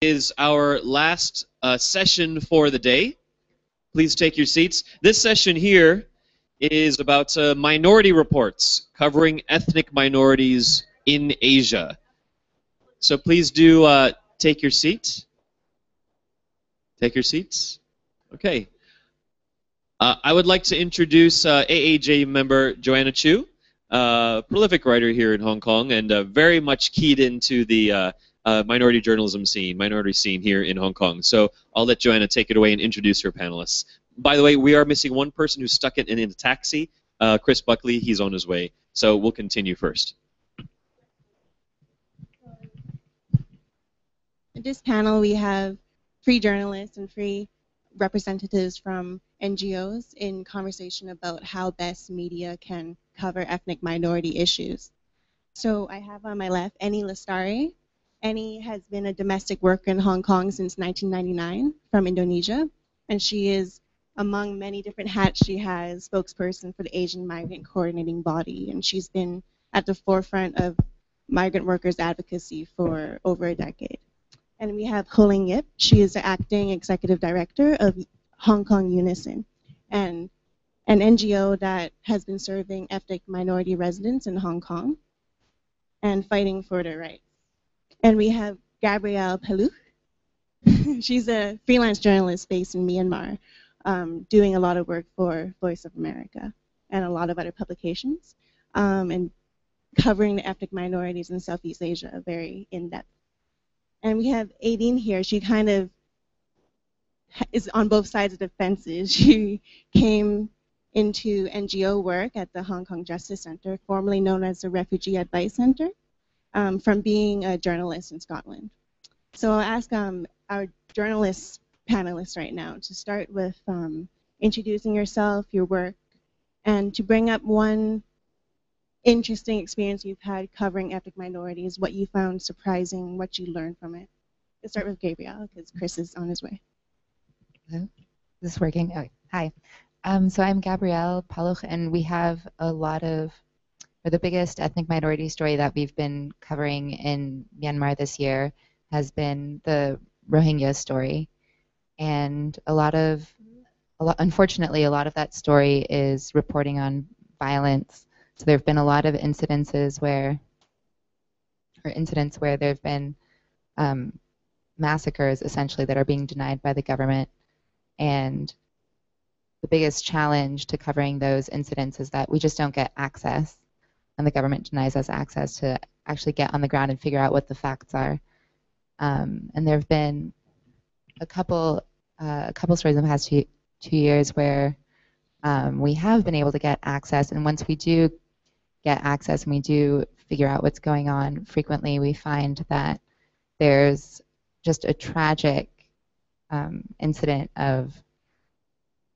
is our last session for the day. Please take your seats. This session here is about minority reports covering ethnic minorities in Asia. So please do take your seats. Take your seats. Okay. I would like to introduce AAJ member Joanna Chu, prolific writer here in Hong Kong and very much keyed into the minority journalism scene, minority scene here in Hong Kong. So I'll let Joanna take it away and introduce her panelists. By the way, we are missing one person who's stuck in a taxi, Chris Buckley. He's on his way. So we'll continue first. In this panel, we have free journalists and free representatives from NGOs in conversation about how best media can cover ethnic minority issues. So I have on my left Annie Lestari. Annie has been a domestic worker in Hong Kong since 1999 from Indonesia, and she is, among many different hats she has, spokesperson for the Asian Migrant Coordinating Body, and she's been at the forefront of migrant workers' advocacy for over a decade. And we have Ho Ling Yip. She is the acting executive director of Hong Kong Unison, and an NGO that has been serving ethnic minority residents in Hong Kong and fighting for their rights. And we have Gabrielle Peluch. She's a freelance journalist based in Myanmar, doing a lot of work for Voice of America and a lot of other publications, and covering the ethnic minorities in Southeast Asia very in-depth. And we have Aideen here. She kind of is on both sides of the fences. She came into NGO work at the Hong Kong Justice Centre, formerly known as the Refugee Advice Centre, from being a journalist in Scotland. So I'll ask our journalist panelists right now to start with introducing yourself, your work, and to bring up one interesting experience you've had covering ethnic minorities, what you found surprising, what you learned from it. Let's start with Gabrielle, because Chris is on his way. Hello? Is this working? Okay. Hi. So I'm Gabrielle Paluch, and we have a lot of, or the biggest ethnic minority story that we've been covering in Myanmar this year has been the Rohingya story. And unfortunately, a lot of that story is reporting on violence. So there have been a lot of incidents where there have been massacres, essentially, that are being denied by the government. And the biggest challenge to covering those incidents is that we just don't get access, and the government denies us access to actually get on the ground and figure out what the facts are. And there have been a couple stories in the past 2 years where we have been able to get access, and once we do get access and we do figure out what's going on, frequently we find that there's just a tragic incident of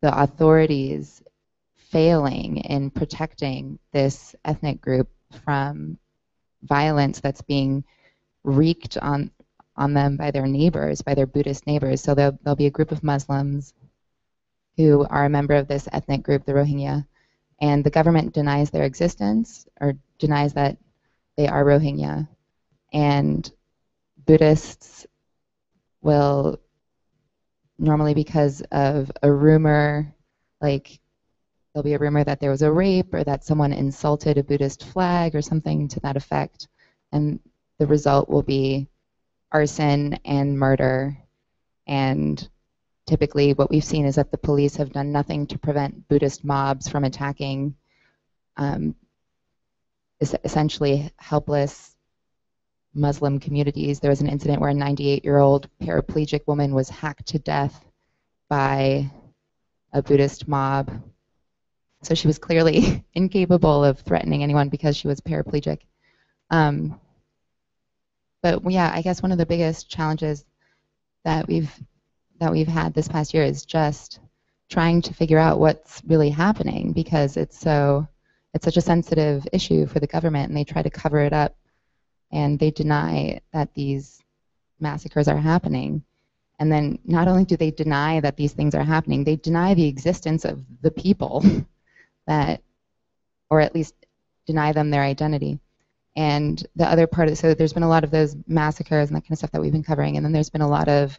the authorities failing in protecting this ethnic group from violence that's being wreaked on them by their neighbors, by their Buddhist neighbors. So there'll be a group of Muslims who are a member of this ethnic group, the Rohingya, and the government denies their existence or denies that they are Rohingya. And Buddhists will normally, because of a rumor, like there'll be a rumor that there was a rape or that someone insulted a Buddhist flag or something to that effect, and the result will be arson and murder. And typically what we've seen is that the police have done nothing to prevent Buddhist mobs from attacking essentially helpless Muslim communities. There was an incident where a 98-year-old paraplegic woman was hacked to death by a Buddhist mob. So she was clearly incapable of threatening anyone because she was paraplegic. But yeah, I guess one of the biggest challenges that we've had this past year is just trying to figure out what's really happening, because it's such a sensitive issue for the government, and they try to cover it up, and they deny that these massacres are happening. And then not only do they deny that these things are happening, they deny the existence of the people that, or at least deny them their identity. And the other part of so there's been a lot of those massacres and that kind of stuff that we've been covering, and then there's been a lot of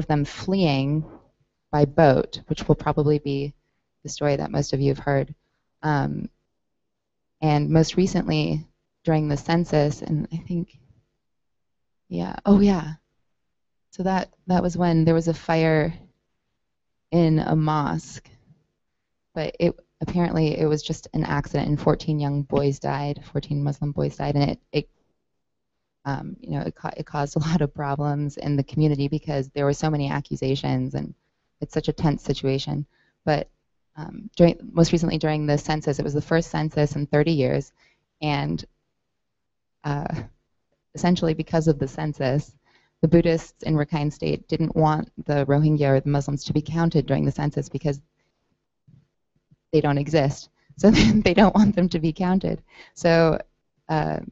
them fleeing by boat, which will probably be the story that most of you have heard. And most recently, during the census, and I think, yeah, oh yeah. So that was when there was a fire in a mosque, but apparently it was just an accident, and 14 young boys died, 14 Muslim boys died, and it caused a lot of problems in the community because there were so many accusations, and it's such a tense situation. But most recently during the census, it was the first census in 30 years, and essentially because of the census, the Buddhists in Rakhine State didn't want the Rohingya or the Muslims to be counted during the census because they don't exist. So they don't want them to be counted. So a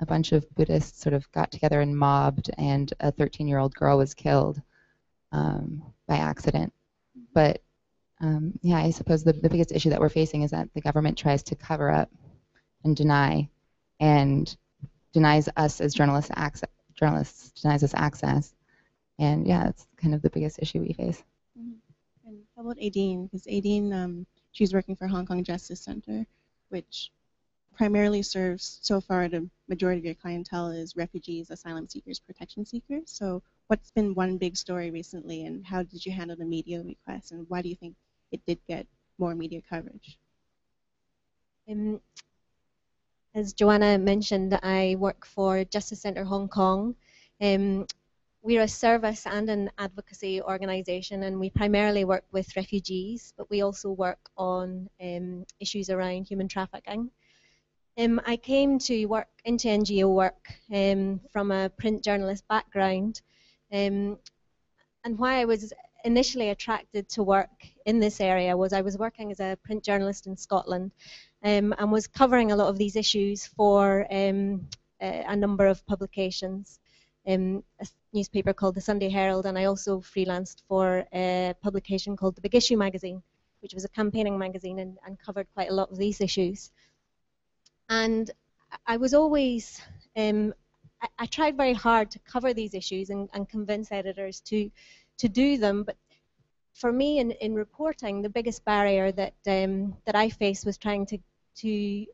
bunch of Buddhists sort of got together and mobbed, and a 13-year-old girl was killed by accident. But yeah, I suppose the biggest issue that we're facing is that the government tries to cover up and deny, and denies us as journalists access. Denies us access, and yeah, that's kind of the biggest issue we face. And how about Aideen? Because Aideen, she's working for Hong Kong Justice Center, which primarily serves, so far, the majority of your clientele is refugees, asylum seekers, protection seekers. So what's been one big story recently, and how did you handle the media request, and why do you think it did get more media coverage? As Joanna mentioned, I work for Justice Centre Hong Kong. We're a service and an advocacy organisation, and we primarily work with refugees, but we also work on issues around human trafficking. I came to work into NGO work from a print journalist background, and why I was initially attracted to work in this area was I was working as a print journalist in Scotland, and was covering a lot of these issues for a number of publications, a newspaper called the Sunday Herald, and I also freelanced for a publication called the Big Issue magazine, which was a campaigning magazine and covered quite a lot of these issues. And I was always, I tried very hard to cover these issues and convince editors to do them, but for me in reporting, the biggest barrier that I faced was trying to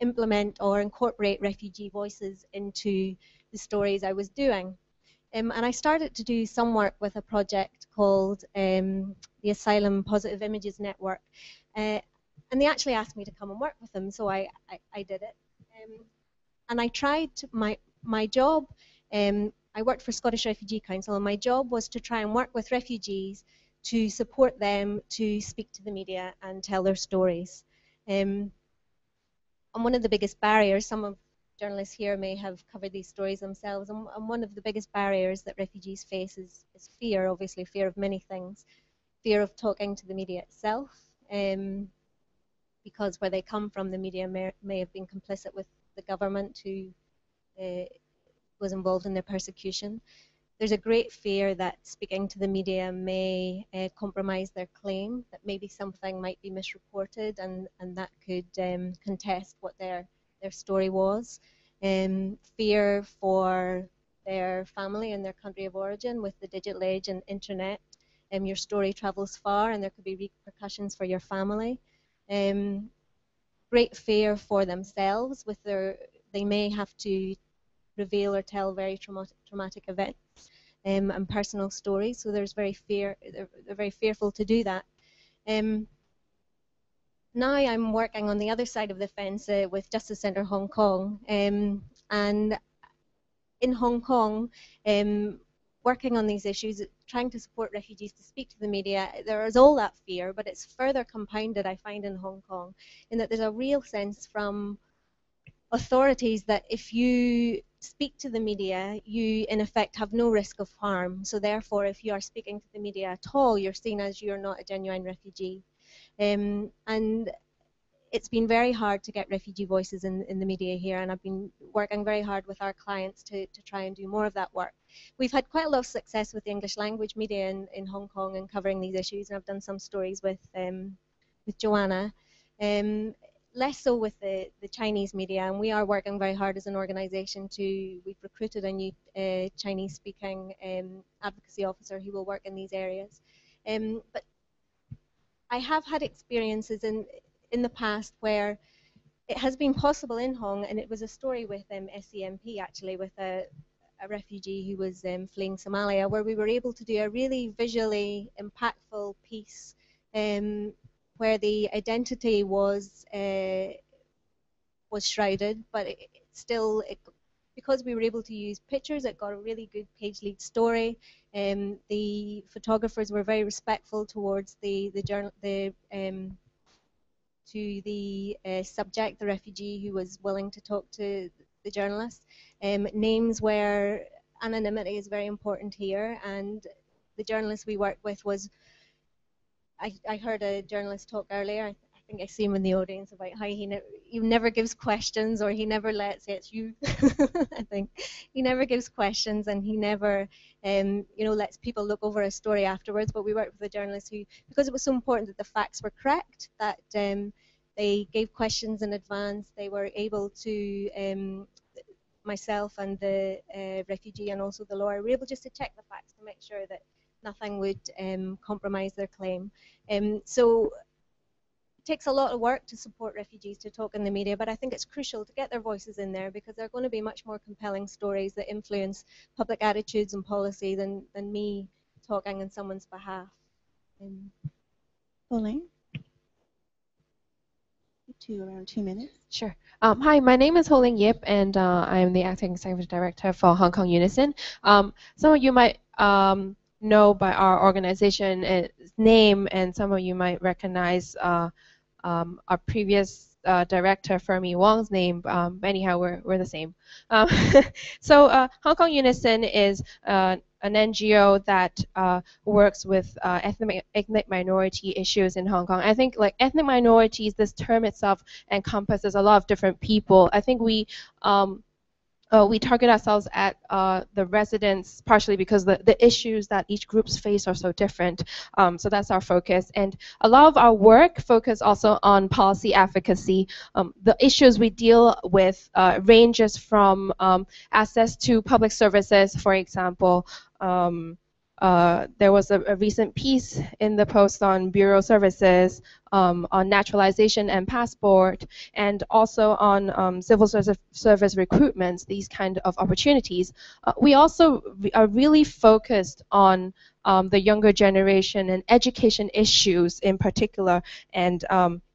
implement or incorporate refugee voices into the stories I was doing. And I started to do some work with a project called the Asylum Positive Images Network. And they actually asked me to come and work with them, so I did it. And I tried my job, I worked for Scottish Refugee Council, and my job was to try and work with refugees to support them to speak to the media and tell their stories. And one of the biggest barriers, some of journalists here may have covered these stories themselves, and one of the biggest barriers that refugees face is fear, obviously fear of many things. Fear of talking to the media itself, because where they come from, the media may have been complicit with the government who was involved in their persecution. There's a great fear that speaking to the media may compromise their claim, that maybe something might be misreported, and that could contest what their story was. Fear for their family and their country of origin with the digital age and internet. Your story travels far and there could be repercussions for your family. Great fear for themselves with they may have to reveal or tell very traumatic events and personal stories, so there's they're very fearful to do that. Now I'm working on the other side of the fence with Justice Centre Hong Kong, and in Hong Kong, working on these issues, trying to support refugees to speak to the media, there is all that fear, but it's further compounded, I find, in Hong Kong, in that there's a real sense from authorities that if you speak to the media, you in effect have no risk of harm. So therefore, if you are speaking to the media at all, you're seen as you're not a genuine refugee. And it's been very hard to get refugee voices in the media here, and I've been working very hard with our clients to try and do more of that work. We've had quite a lot of success with the English language media in Hong Kong and covering these issues, and I've done some stories with Joanna. less so with the Chinese media, and we are working very hard as an organization we've recruited a new Chinese speaking advocacy officer who will work in these areas. But I have had experiences in the past where it has been possible in Hong, and it was a story with SCMP actually, with a refugee who was fleeing Somalia, where we were able to do a really visually impactful piece where the identity was shrouded, but because we were able to use pictures, it got a really good page lead story. The photographers were very respectful towards the subject, the refugee who was willing to talk to the journalist. Names were, anonymity is very important here, and the journalist we worked with was, I heard a journalist talk earlier, I think I see him in the audience, about how he never gives questions, or he never lets, it's you, I think. He never gives questions, and he never lets people look over a story afterwards. But we worked with a journalist who, because it was so important that the facts were correct, that they gave questions in advance. They were able to, myself and the refugee and also the lawyer, were able just to check the facts to make sure that nothing would compromise their claim. So it takes a lot of work to support refugees to talk in the media, but I think it's crucial to get their voices in there, because they're going to be much more compelling stories that influence public attitudes and policy than me talking on someone's behalf. Pauline? Around 2 minutes. Sure. Hi, my name is Ho-Ling Yip, and I'm the Acting Executive Director for Hong Kong Unison. Some of you might know by our organization's name, and some of you might recognize our previous director, Fermi Wong's name. Anyhow, we're the same. So Hong Kong Unison is an NGO that works with ethnic minority issues in Hong Kong. I think, like, ethnic minorities, this term itself encompasses a lot of different people. I think we target ourselves at the residents, partially because the issues that each groups face are so different. So that's our focus. And a lot of our work focus also on policy advocacy. The issues we deal with ranges from access to public services, for example. There was a recent piece in the Post on bureau services, on naturalization and passport, and also on civil service recruitments, these kind of opportunities. We also are really focused on the younger generation and education issues in particular, and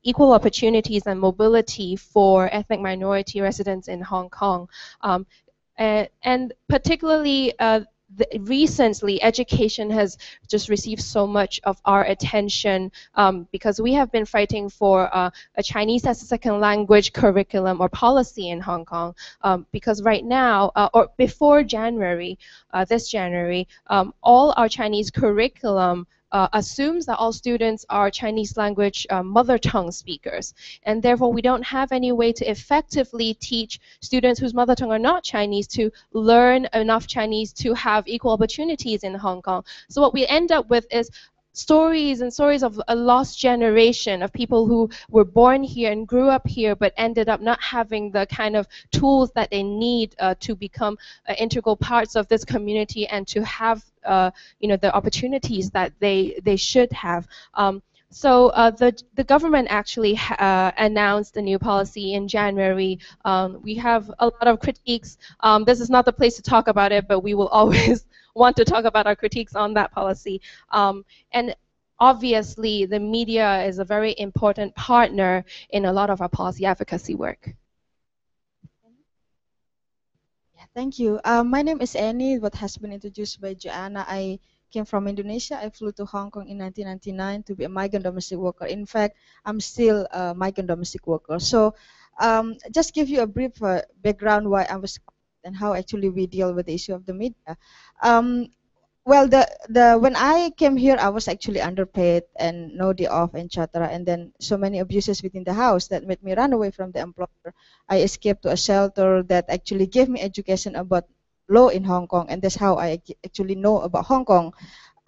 equal opportunities and mobility for ethnic minority residents in Hong Kong. And particularly recently, education has just received so much of our attention because we have been fighting for a Chinese as a second language curriculum or policy in Hong Kong. Because right now, or before January, this January, all our Chinese curriculum assumes that all students are Chinese language mother tongue speakers, and therefore we don't have any way to effectively teach students whose mother tongue are not Chinese to learn enough Chinese to have equal opportunities in Hong Kong. So what we end up with is stories and stories of a lost generation of people who were born here and grew up here but ended up not having the kind of tools that they need to become integral parts of this community and to have the opportunities that they should have. So the government actually announced a new policy in January. We have a lot of critiques. This is not the place to talk about it, but we will always want to talk about our critiques on that policy. And obviously, the media is a very important partner in a lot of our policy advocacy work. Thank you. My name is Annie, what has been introduced by Joanna. I came from Indonesia. I flew to Hong Kong in 1999 to be a migrant domestic worker. In fact, I'm still a migrant domestic worker. So just give you a brief background why I was and how actually we deal with the issue of the media. Well, when I came here, I was actually underpaid and no day off, etc. And then so many abuses within the house that made me run away from the employer. I escaped to a shelter that actually gave me education about law in Hong Kong, and that's how I actually know about Hong Kong.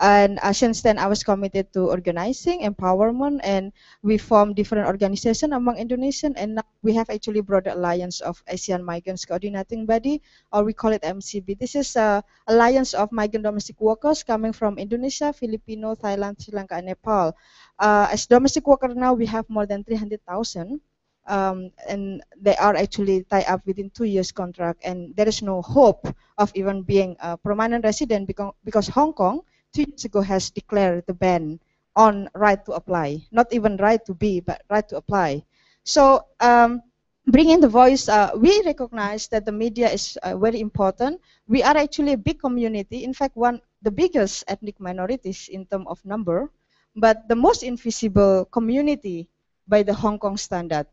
And since then, I was committed to organizing, empowerment, and we formed different organizations among Indonesian. And now we have actually brought the Alliance of Asian Migrants Coordinating Body, or we call it MCB. This is a alliance of migrant domestic workers coming from Indonesia, Filipino, Thailand, Sri Lanka, and Nepal. As domestic workers now, we have more than 300,000. And they are actually tied up within 2 years contract, and there is no hope of even being a permanent resident because Hong Kong 2 years ago has declared the ban on right to apply, not even right to be, but right to apply. So bringing the voice, we recognize that the media is very important. We are actually a big community, in fact the biggest ethnic minorities in terms of number, but the most invisible community by the Hong Kong standard.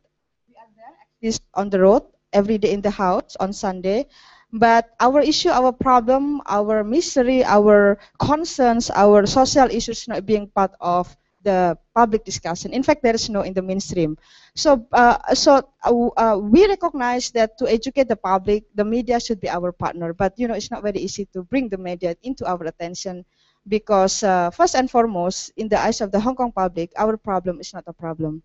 Is on the road every day in the house on Sunday, but our issue, our problem, our misery, our concerns, our social issues not being part of the public discussion. In fact, there is no in the mainstream. So we recognize that to educate the public, the media should be our partner. But it's not very easy to bring the media into our attention because first and foremost, in the eyes of the Hong Kong public, our problem is not a problem.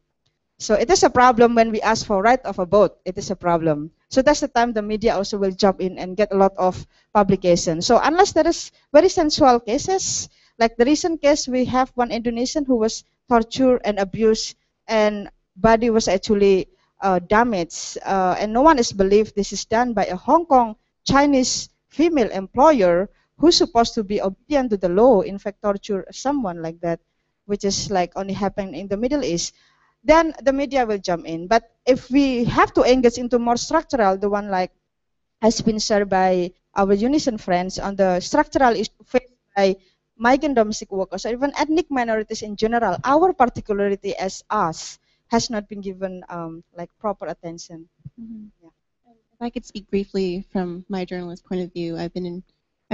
So it is a problem when we ask for right of a vote. It is a problem. So that's the time the media also will jump in and get a lot of publication. So unless there is very sensual cases, like the recent case, we have one Indonesian who was tortured and abused, and body was actually damaged, and no one is believed this is done by a Hong Kong Chinese female employer who's supposed to be obedient to the law. In fact, torture someone like that, which is like only happened in the Middle East. Then the media will jump in. But if we have to engage into more structural, the one like has been shared by our Unison friends on the structural issue faced by migrant domestic workers or even ethnic minorities in general, our particularity as us has not been given like proper attention. Mm-hmm. Yeah. If I could speak briefly from my journalist point of view, I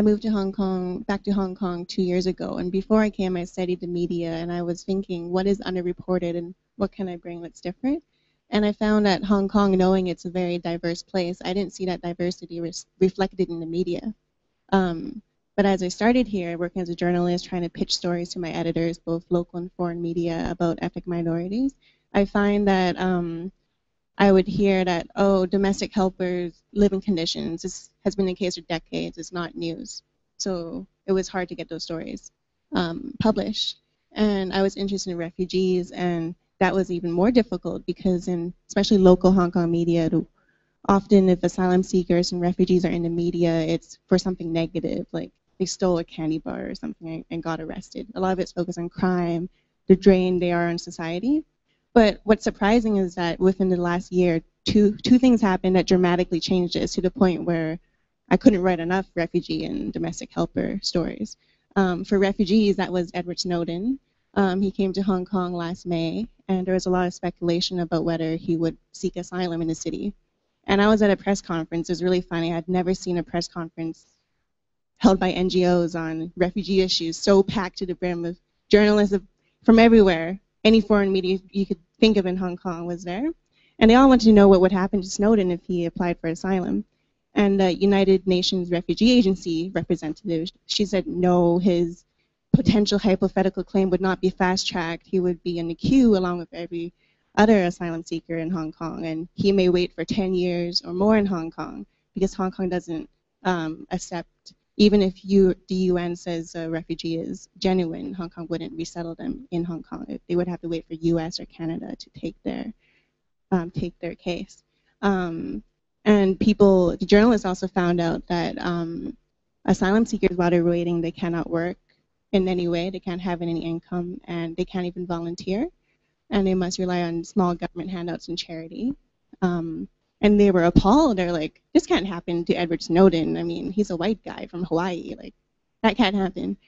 moved to Hong Kong, back to Hong Kong 2 years ago, and before I came, I studied the media, and I was thinking, what is underreported and what can I bring that's different? And I found that Hong Kong, knowing it's a very diverse place, I didn't see that diversity reflected in the media. But as I started here, working as a journalist, trying to pitch stories to my editors, both local and foreign media, about ethnic minorities, I find that I would hear that, oh, domestic helpers' living conditions, this has been the case for decades, it's not news. So it was hard to get those stories published. And I was interested in refugees, and that was even more difficult because in especially local Hong Kong media, often if asylum seekers and refugees are in the media, it's for something negative, like they stole a candy bar or something and got arrested. A lot of it's focused on crime, the drain they are on society. But what's surprising is that within the last year, two things happened that dramatically changed this to the point where I couldn't write enough refugee and domestic helper stories. For refugees, that was Edward Snowden. He came to Hong Kong last May, and there was a lot of speculation about whether he would seek asylum in the city. And I was at a press conference. It was really funny. I had never seen a press conference held by NGOs on refugee issues so packed to the brim with journalists from everywhere. Any foreign media you could think of in Hong Kong was there. And they all wanted to know what would happen to Snowden if he applied for asylum. And the United Nations Refugee Agency representative, she said no, his potential hypothetical claim would not be fast-tracked. He would be in the queue along with every other asylum seeker in Hong Kong, and he may wait for 10 years or more in Hong Kong because Hong Kong doesn't accept, even if the UN says a refugee is genuine, Hong Kong wouldn't resettle them in Hong Kong. They would have to wait for US or Canada to take their case. And the journalists also found out that asylum seekers, while they're waiting, they cannot work in any way. They can't have any income, and they can't even volunteer. And they must rely on small government handouts and charity. And they were appalled. They're like, this can't happen to Edward Snowden. I mean, he's a white guy from Hawaii. Like, that can't happen.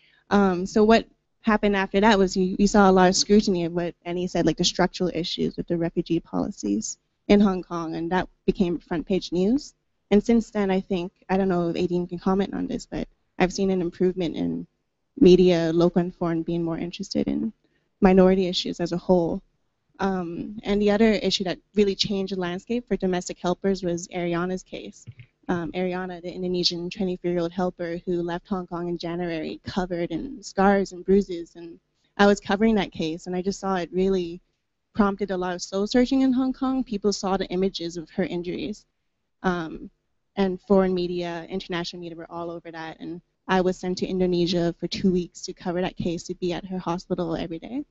So what happened after that was we saw a lot of scrutiny of what Annie said, like the structural issues with the refugee policies in Hong Kong, and that became front page news. And since then, I don't know if Aideen can comment on this, but I've seen an improvement in media, local and foreign, being more interested in minority issues as a whole. And the other issue that really changed the landscape for domestic helpers was Ariana's case. Ariana, the Indonesian 24-year-old helper who left Hong Kong in January covered in scars and bruises. And I was covering that case, and I just saw it really prompted a lot of soul searching in Hong Kong. People saw the images of her injuries. And foreign media, international media were all over that. And I was sent to Indonesia for 2 weeks to cover that case, to be at her hospital every day.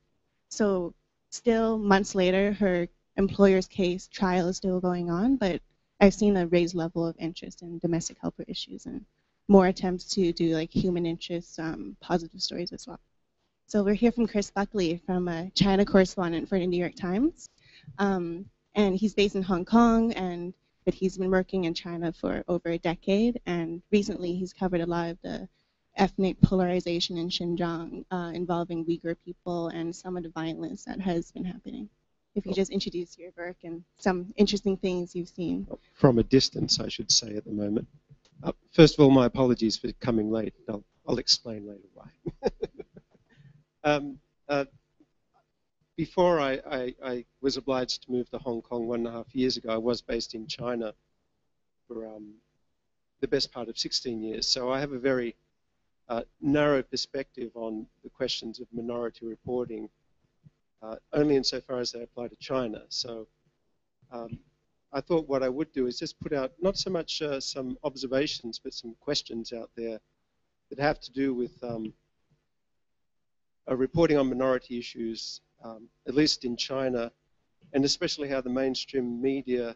So still, months later, her employer's case trial is still going on, but I've seen a raised level of interest in domestic helper issues and more attempts to do like human interest positive stories as well. So we're here from Chris Buckley, from a China correspondent for the New York Times. And he's based in Hong Kong, but he's been working in China for over a decade. And recently he's covered a lot of the ethnic polarization in Xinjiang involving Uyghur people and some of the violence that has been happening. If you just introduce your work and some interesting things you've seen. From a distance, I should say, at the moment. First of all, my apologies for coming late. I'll explain later why. Before I was obliged to move to Hong Kong 1.5 years ago, I was based in China for the best part of 16 years. So I have a very narrow perspective on the questions of minority reporting, only insofar as they apply to China. So I thought what I would do is just put out not so much some observations, but some questions out there that have to do with reporting on minority issues, at least in China, and especially how the mainstream media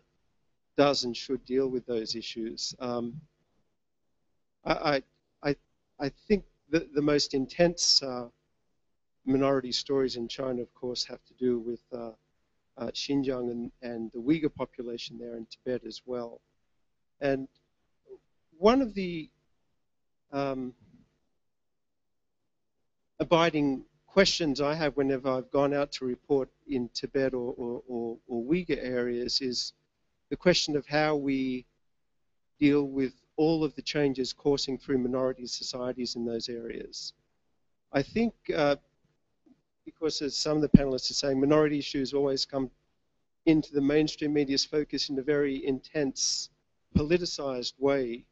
does and should deal with those issues. I think the most intense minority stories in China, of course, have to do with Xinjiang and the Uyghur population there in Tibet as well. And one of the abiding questions I have whenever I've gone out to report in Tibet or Uyghur areas is the question of how we deal with all of the changes coursing through minority societies in those areas. I think because as some of the panelists are saying, minority issues always come into the mainstream media's focus in a very intense, politicized way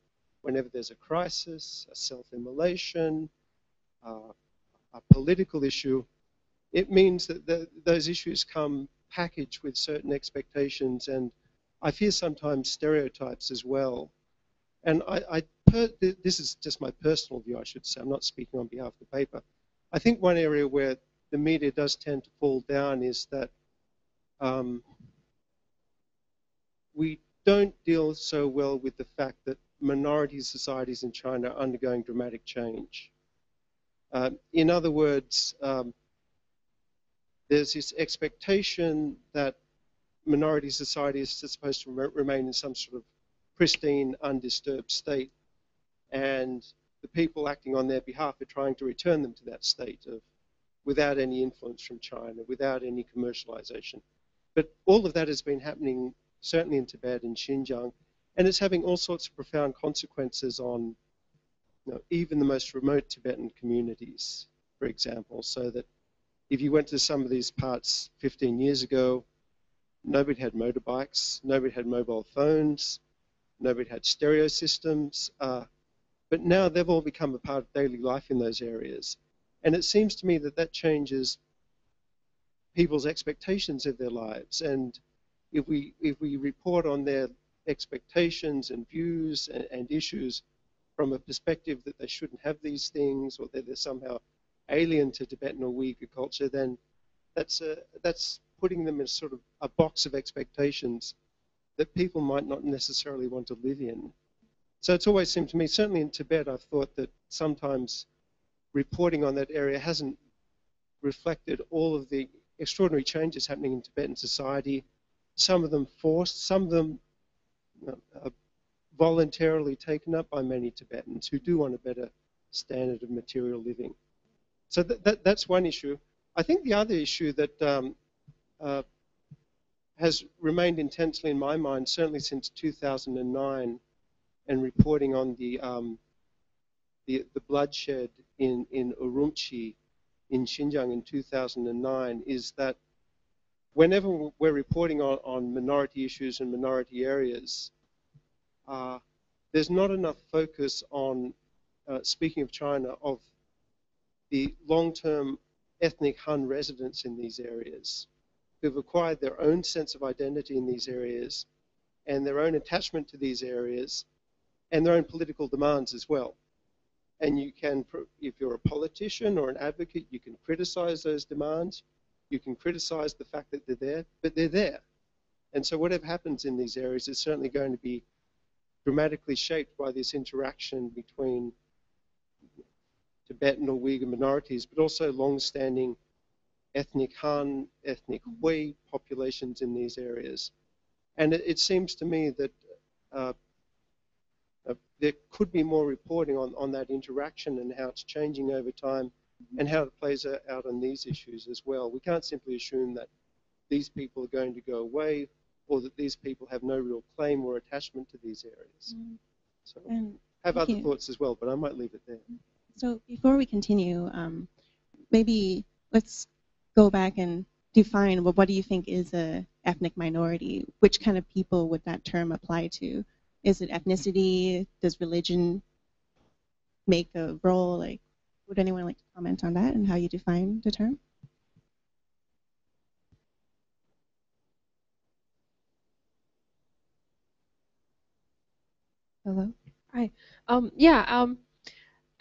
whenever there's a crisis, a self-immolation, a political issue. It means that those issues come packaged with certain expectations and I fear sometimes stereotypes as well. And this is just my personal view, I should say. I'm not speaking on behalf of the paper. I think one area where the media does tend to fall down is that we don't deal so well with the fact that minority societies in China are undergoing dramatic change. In other words, there's this expectation that minority society is supposed to remain in some sort of pristine, undisturbed state, and the people acting on their behalf are trying to return them to that state without any influence from China, without any commercialization. But all of that has been happening certainly in Tibet and Xinjiang, and it's having all sorts of profound consequences on even the most remote Tibetan communities, for example, so that if you went to some of these parts 15 years ago, nobody had motorbikes, nobody had mobile phones, nobody had stereo systems, but now they've all become a part of daily life in those areas. And it seems to me that that changes people's expectations of their lives. And if we report on their expectations and views and issues from a perspective that they shouldn't have these things or that they're somehow alien to Tibetan or Uyghur culture, then that's putting them in sort of a box of expectations that people might not necessarily want to live in. So it's always seemed to me, certainly in Tibet, I've thought that sometimes reporting on that area hasn't reflected all of the extraordinary changes happening in Tibetan society, some of them forced, some of them voluntarily taken up by many Tibetans who do want a better standard of material living. So that's one issue. I think the other issue that has remained intensely in my mind, certainly since 2009, and reporting on the bloodshed in Urumqi in Xinjiang in 2009, is that whenever we're reporting on minority issues and minority areas, there's not enough focus on, speaking of China, of the long-term ethnic Han residents in these areas who've acquired their own sense of identity in these areas and their own attachment to these areas and their own political demands as well. And you can, if you're a politician or an advocate, you can criticize those demands. You can criticize the fact that they're there, but they're there. And so whatever happens in these areas is certainly going to be dramatically shaped by this interaction between Tibetan or Uyghur minorities, but also long-standing ethnic Han, ethnic Hui populations in these areas. And it seems to me that there could be more reporting on that interaction and how it's changing over time and how it plays out on these issues as well. We can't simply assume that these people are going to go away or that these people have no real claim or attachment to these areas. So I have other thoughts as well, but I might leave it there. So before we continue, maybe let's go back and define what do you think is a ethnic minority? Which kind of people would that term apply to? Is it ethnicity? Does religion make a role? Like, would anyone like to comment on that and how you define the term? Hello. Hi.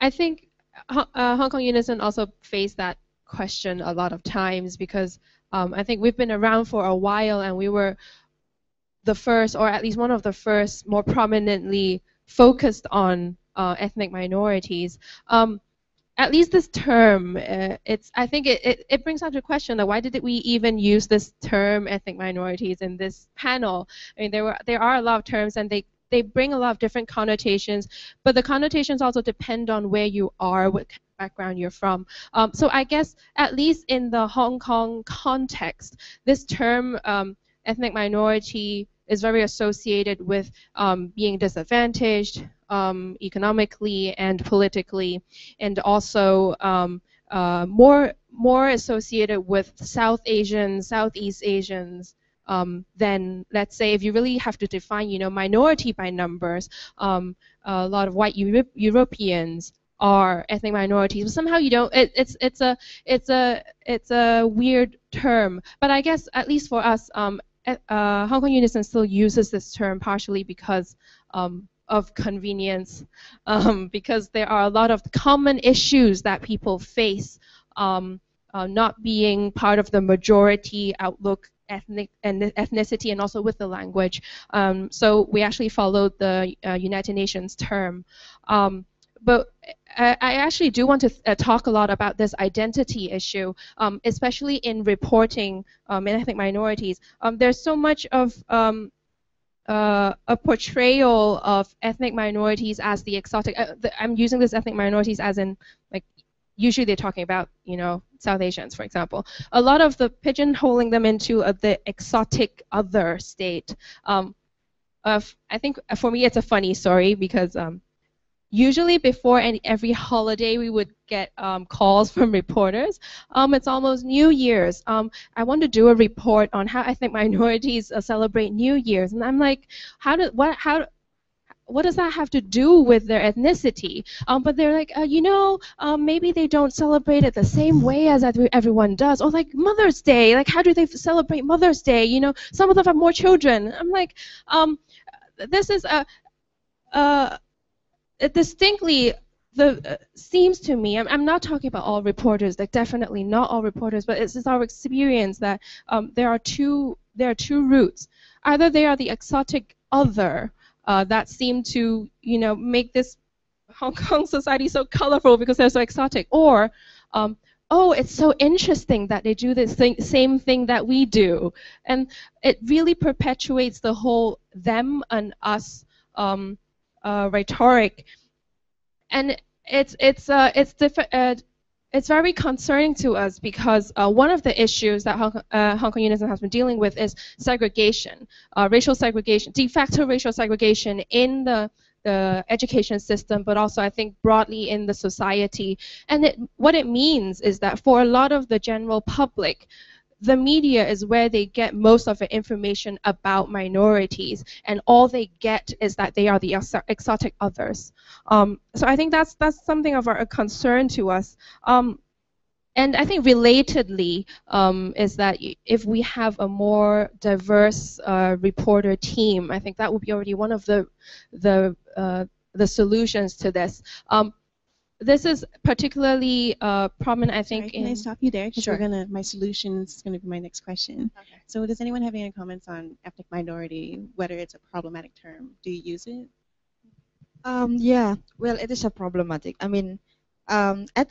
I think Hong Kong Unison also faced that question a lot of times because I think we've been around for a while and we were the first, or at least one of the first, more prominently focused on ethnic minorities. At least this term, I think it brings up the question that why did we even use this term ethnic minorities in this panel? I mean, there are a lot of terms and they bring a lot of different connotations, but the connotations also depend on where you are, what background you're from. So I guess at least in the Hong Kong context, this term ethnic minority is very associated with being disadvantaged economically and politically, and also more associated with South Asians, Southeast Asians. Then let's say if you really have to define, minority by numbers, a lot of white Europeans are ethnic minorities. But somehow you don't. It's a weird term. But I guess at least for us, Hong Kong Unison still uses this term partially because of convenience, because there are a lot of common issues that people face, not being part of the majority outlook. Ethnicity and also with the language. So we actually followed the United Nations term. But I actually do want to talk a lot about this identity issue, especially in reporting ethnic minorities. There's so much of a portrayal of ethnic minorities as the exotic. I'm using this ethnic minorities as in, like, usually they're talking about, South Asians, for example. A lot of the pigeonholing them into the exotic other state. I think for me it's a funny story because usually before every holiday we would get calls from reporters. It's almost New Year's. I want to do a report on how ethnic minorities celebrate New Year's, and I'm like, what does that have to do with their ethnicity? But they're like, maybe they don't celebrate it the same way as everyone does. Or like Mother's Day, like how do they celebrate Mother's Day? Some of them have more children. I'm like, this is distinctly seems to me. I'm not talking about all reporters, like definitely not all reporters, but it's our experience that there are two routes. Either they are the exotic other. That seem to, make this Hong Kong society so colorful because they're so exotic. Or, it's so interesting that they do this same thing that we do. And it really perpetuates the whole them and us rhetoric. And it's very concerning to us because one of the issues that Hong Kong Unison has been dealing with is segregation, racial segregation, de facto racial segregation in the education system, but also I think broadly in the society. And what it means is that for a lot of the general public, the media is where they get most of the information about minorities, and all they get is that they are the exotic others. So I think that's something of a concern to us. And I think relatedly is that if we have a more diverse reporter team, I think that would be already one of the solutions to this. This is particularly prominent, I think. Sorry, can I stop you there? Because Sure. my solution is going to be my next question. Okay. So does anyone have any comments on ethnic minority, whether it's a problematic term? Do you use it? Yeah, well, it is a problematic. I mean,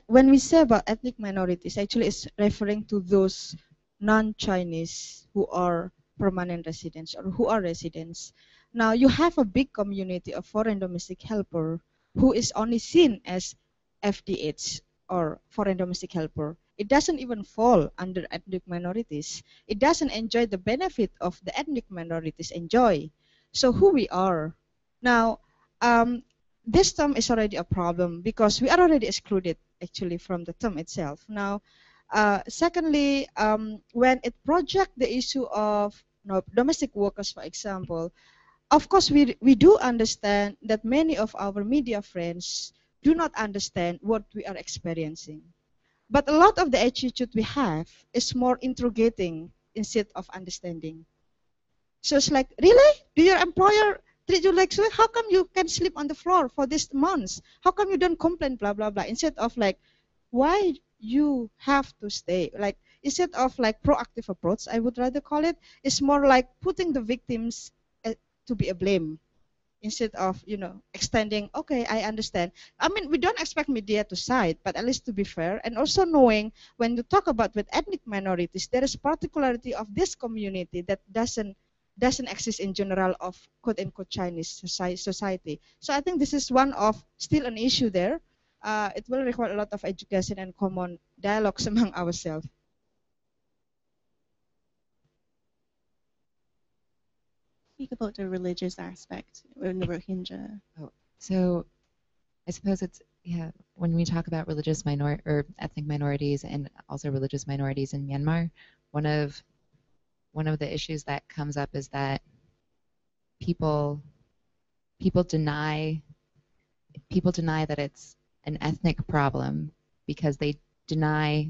when we say about ethnic minorities, actually it's referring to those non-Chinese who are permanent residents or who are residents. Now, you have a big community of foreign domestic helper who is only seen as FDH or foreign domestic helper. It doesn't even fall under ethnic minorities. It doesn't enjoy the benefit of the ethnic minorities enjoy. So who we are. Now, this term is already a problem because we are already excluded actually from the term itself. Now, secondly, when it projects the issue of domestic workers, for example, of course we do understand that many of our media friends do not understand what we are experiencing. But a lot of the attitude we have is more interrogating instead of understanding. So it's like, really? Do your employer treat you like so? How come you can sleep on the floor for these months? How come you don't complain, blah, blah, blah? Instead of like, why you have to stay? Like, instead of like proactive approach, I would rather call it, it's more like putting the victims to be a blame. Instead of, extending, okay, I understand. I mean, we don't expect media to side, but at least to be fair, and also knowing when you talk about with ethnic minorities, there is particularity of this community that doesn't exist in general of quote-unquote Chinese society. So I think this is one of still an issue there. It will require a lot of education and common dialogues among ourselves. Speak about the religious aspect in the Rohingya. So I suppose it's, yeah, when we talk about religious or ethnic minorities and also religious minorities in Myanmar, one of the issues that comes up is that people deny that it's an ethnic problem because they deny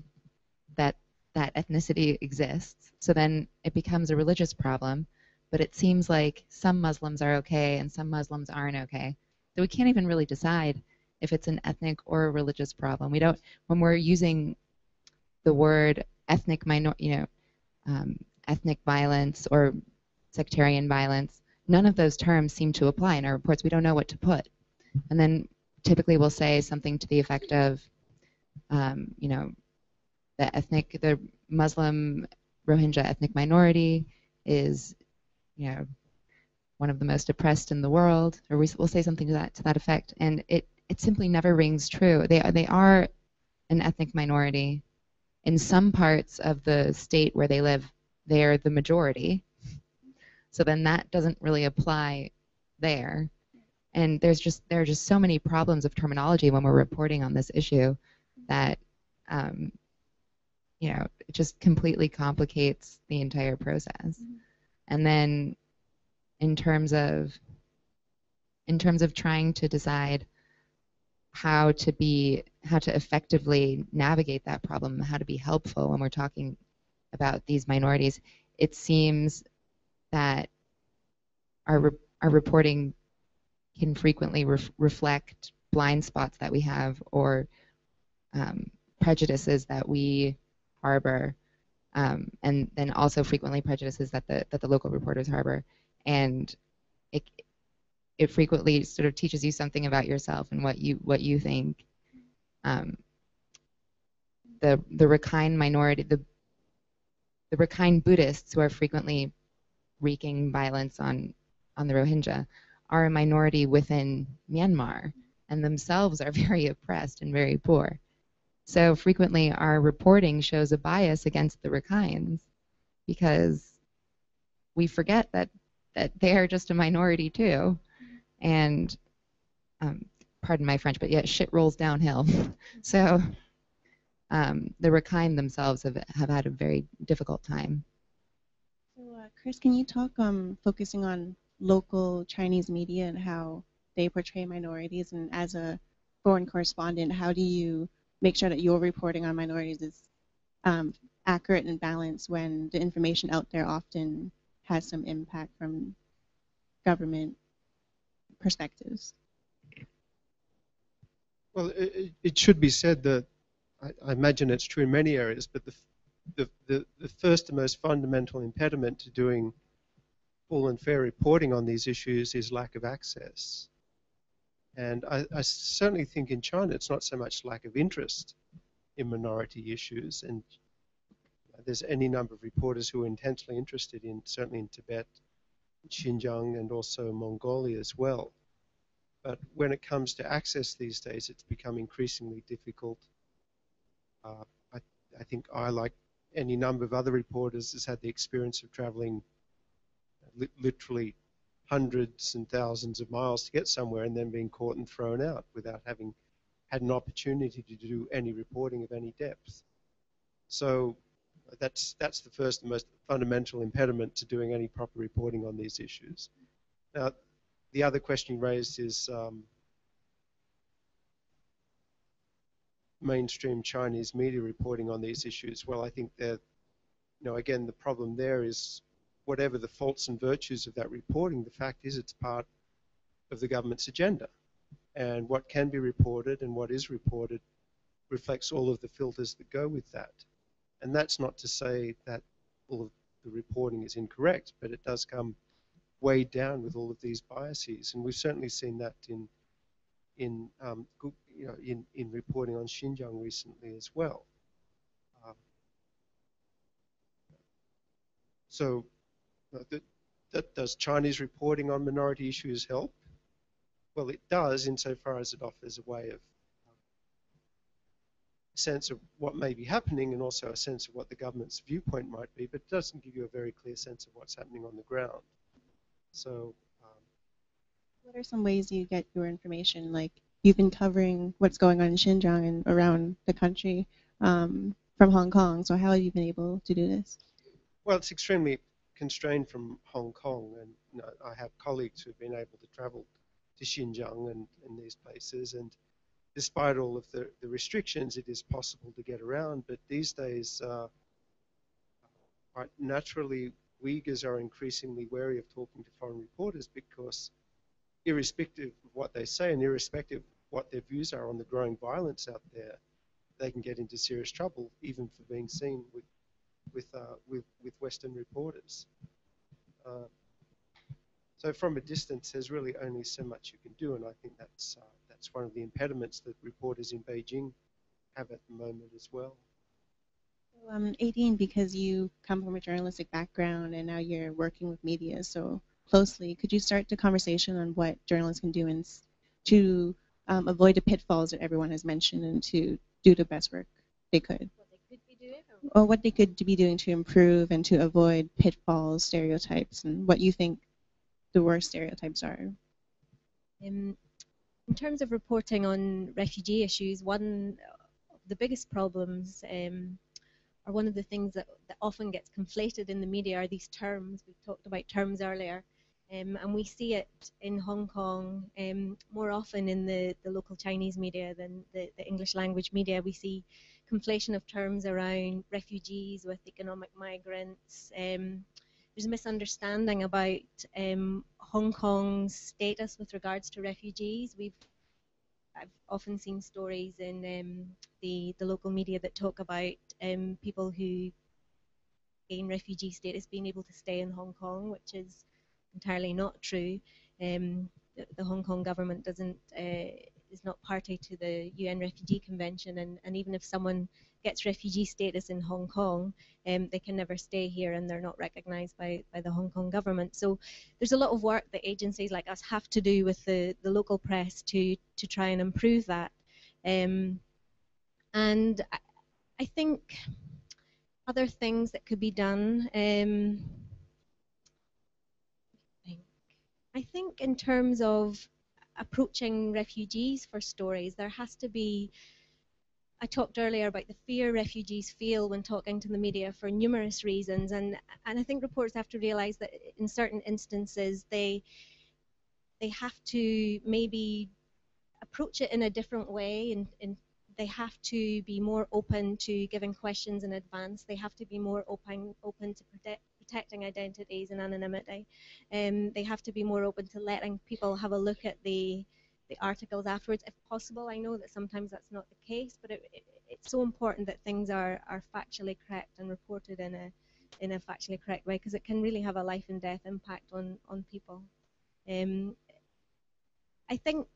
that ethnicity exists. So then it becomes a religious problem, but it seems like some Muslims are okay and some Muslims aren't okay. So we can't even really decide if it's an ethnic or a religious problem. We don't, when we're using the word ethnic ethnic violence or sectarian violence, none of those terms seem to apply in our reports. We don't know what to put. And then typically we'll say something to the effect of, the Muslim Rohingya ethnic minority is, one of the most oppressed in the world, or we'll say something to that effect, and it simply never rings true. They are an ethnic minority. In some parts of the state where they live, they are the majority. So then that doesn't really apply there. And there are just so many problems of terminology when we're reporting on this issue that it just completely complicates the entire process. Mm-hmm. And then in terms of trying to decide how to effectively navigate that problem, how to be helpful when we're talking about these minorities, it seems that our reporting can frequently reflect blind spots that we have or prejudices that we harbor, and then also frequently prejudices that the local reporters harbor, and it frequently sort of teaches you something about yourself and what you think. The Rakhine minority, the Rakhine Buddhists who are frequently wreaking violence on the Rohingya are a minority within Myanmar and themselves are very oppressed and very poor. So frequently our reporting shows a bias against the Rakhines because we forget that they are just a minority too. And pardon my French, but yeah, shit rolls downhill. So the Rakhine themselves have had a very difficult time. So, Chris, can you talk focusing on local Chinese media and how they portray minorities? And as a foreign correspondent, how do you make sure that your reporting on minorities is accurate and balanced when the information out there often has some impact from government perspectives? Well, it should be said that I imagine it's true in many areas, but the first and most fundamental impediment to doing full and fair reporting on these issues is lack of access. And I certainly think in China it's not so much lack of interest in minority issues, and there's any number of reporters who are intensely interested in, certainly in Tibet, Xinjiang, and also Mongolia as well. But when it comes to access these days, it's become increasingly difficult. I think I, like any number of other reporters, has had the experience of traveling literally hundreds and thousands of miles to get somewhere and then being caught and thrown out without having had an opportunity to do any reporting of any depth. So that's the first and most fundamental impediment to doing any proper reporting on these issues. Now, the other question you raised is mainstream Chinese media reporting on these issues. Well, I think that, again, the problem there is whatever the faults and virtues of that reporting, the fact is it's part of the government's agenda. And what can be reported and what is reported reflects all of the filters that go with that. And that's not to say that all of the reporting is incorrect, but it does come weighed down with all of these biases. And we've certainly seen that in reporting on Xinjiang recently as well. So does Chinese reporting on minority issues help? Well, it does insofar as it offers a way of sense of what may be happening and also a sense of what the government's viewpoint might be, but it doesn't give you a very clear sense of what's happening on the ground. So what are some ways you get your information? Like, you've been covering what's going on in Xinjiang and around the country from Hong Kong, so how have you been able to do this? Well, it's extremely constrained from Hong Kong, and I have colleagues who've been able to travel to Xinjiang and these places, and despite all of the restrictions, it is possible to get around. But these days, quite naturally, Uyghurs are increasingly wary of talking to foreign reporters because, irrespective of what they say and irrespective of what their views are on the growing violence out there, they can get into serious trouble, even for being seen with Western reporters. So from a distance, there's really only so much you can do, and I think that's one of the impediments that reporters in Beijing have at the moment as well. 18, because you come from a journalistic background and now you're working with media so closely, could you start the conversation on what journalists can do to avoid the pitfalls that everyone has mentioned and to do the best work they could? What they could be doing? Or what they could be doing to improve and to avoid pitfalls, stereotypes, and what you think the worst stereotypes are. In terms of reporting on refugee issues, one of the biggest problems or one of the things that often gets conflated in the media are these terms. We talked about terms earlier, and we see it in Hong Kong more often in the local Chinese media than the English language media. We see conflation of terms around refugees with economic migrants. There's a misunderstanding about Hong Kong's status with regards to refugees. I've often seen stories in the local media that talk about people who gain refugee status being able to stay in Hong Kong, which is entirely not true. The Hong Kong government is not party to the UN Refugee Convention, and even if someone gets refugee status in Hong Kong, they can never stay here and they're not recognized by the Hong Kong government. So there's a lot of work that agencies like us have to do with the local press to try and improve that. And I think other things that could be done, I think in terms of approaching refugees for stories, there has to be I talked earlier about the fear refugees feel when talking to the media for numerous reasons, and I think reporters have to realise that in certain instances they have to maybe approach it in a different way, and they have to be more open to giving questions in advance. They have to be more open to protecting identities and anonymity. They have to be more open to letting people have a look at the articles afterwards, if possible. I know that sometimes that's not the case, but it's so important that things are factually correct and reported in a factually correct way, because it can really have a life and death impact on people. I think,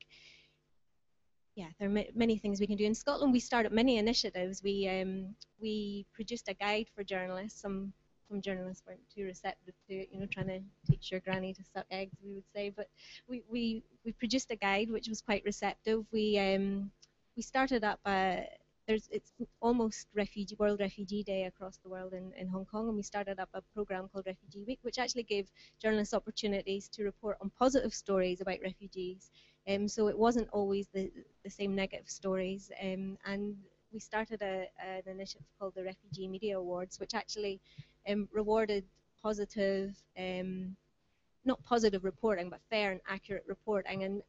yeah, there are many things we can do. In Scotland, we started many initiatives. We produced a guide for journalists. Some journalists weren't too receptive to it, trying to teach your granny to suck eggs, we would say. But we produced a guide which was quite receptive. We started up it's almost World Refugee Day across the world in Hong Kong, and we started up a program called Refugee Week, which actually gave journalists opportunities to report on positive stories about refugees. So it wasn't always the same negative stories. And we started an initiative called the Refugee Media Awards, which actually rewarded positive, not positive reporting, but fair and accurate reporting. And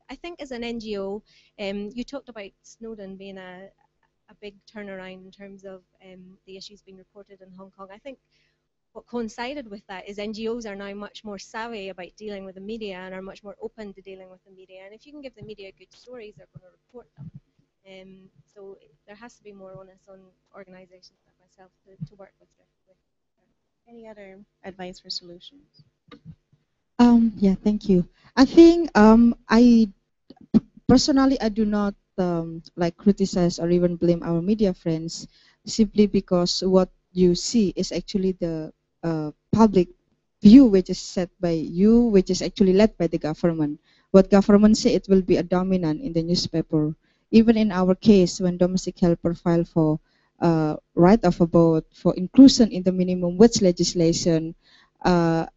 I think as an NGO, you talked about Snowden being a big turnaround in terms of the issues being reported in Hong Kong. I think what coincided with that is NGOs are now much more savvy about dealing with the media and are much more open to dealing with the media. And if you can give the media good stories, they're going to report them. So there has to be more onus on organisations like myself to work with. Any other advice for solutions? Yeah, thank you. I think I personally I do not like criticize or even blame our media friends, simply because what you see is actually the public view, which is set by you, which is actually led by the government. What government say, it will be a dominant in the newspaper. Even in our case, when domestic helper filed for right of a vote for inclusion in the minimum wage legislation,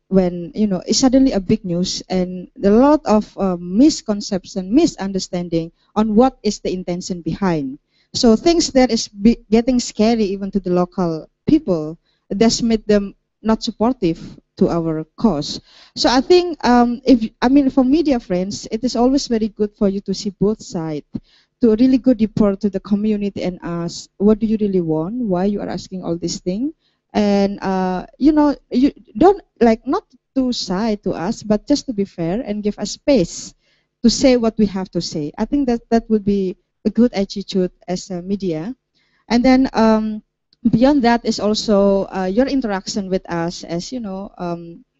when it's suddenly a big news, and a lot of misconception, misunderstanding on what is the intention behind. So things that is getting scary even to the local people, that's made them not supportive to our cause. So I think for media friends, it is always very good for you to see both sides, to really good report to the community and ask, what do you really want? Why you are asking all these things? And you don't not too shy to us, but just to be fair and give us space to say what we have to say. I think that would be a good attitude as a media. And then beyond that is also your interaction with us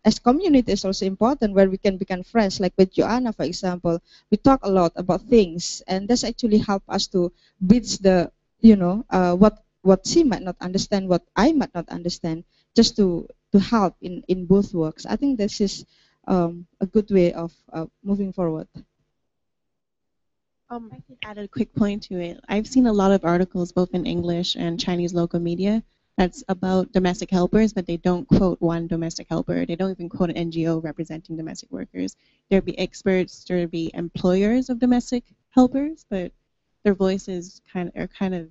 as community is also important, where we can become friends. Like with Joanna, for example, we talk a lot about things, and that's actually help us to bridge the what she might not understand, what I might not understand, just to help in both works. I think this is a good way of moving forward. I could add a quick point to it. I've seen a lot of articles, both in English and Chinese local media, that's about domestic helpers, but they don't quote one domestic helper. They don't even quote an NGO representing domestic workers. There'd be experts, there'd be employers of domestic helpers, but their voices are kind of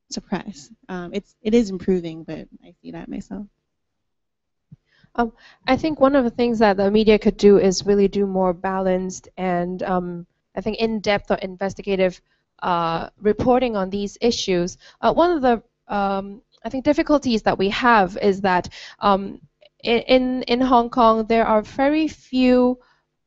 suppressed. It is improving, but I see that myself. I think one of the things that the media could do is really do more balanced and I think in-depth or investigative reporting on these issues. One of the I think difficulties that we have is that in Hong Kong there are very few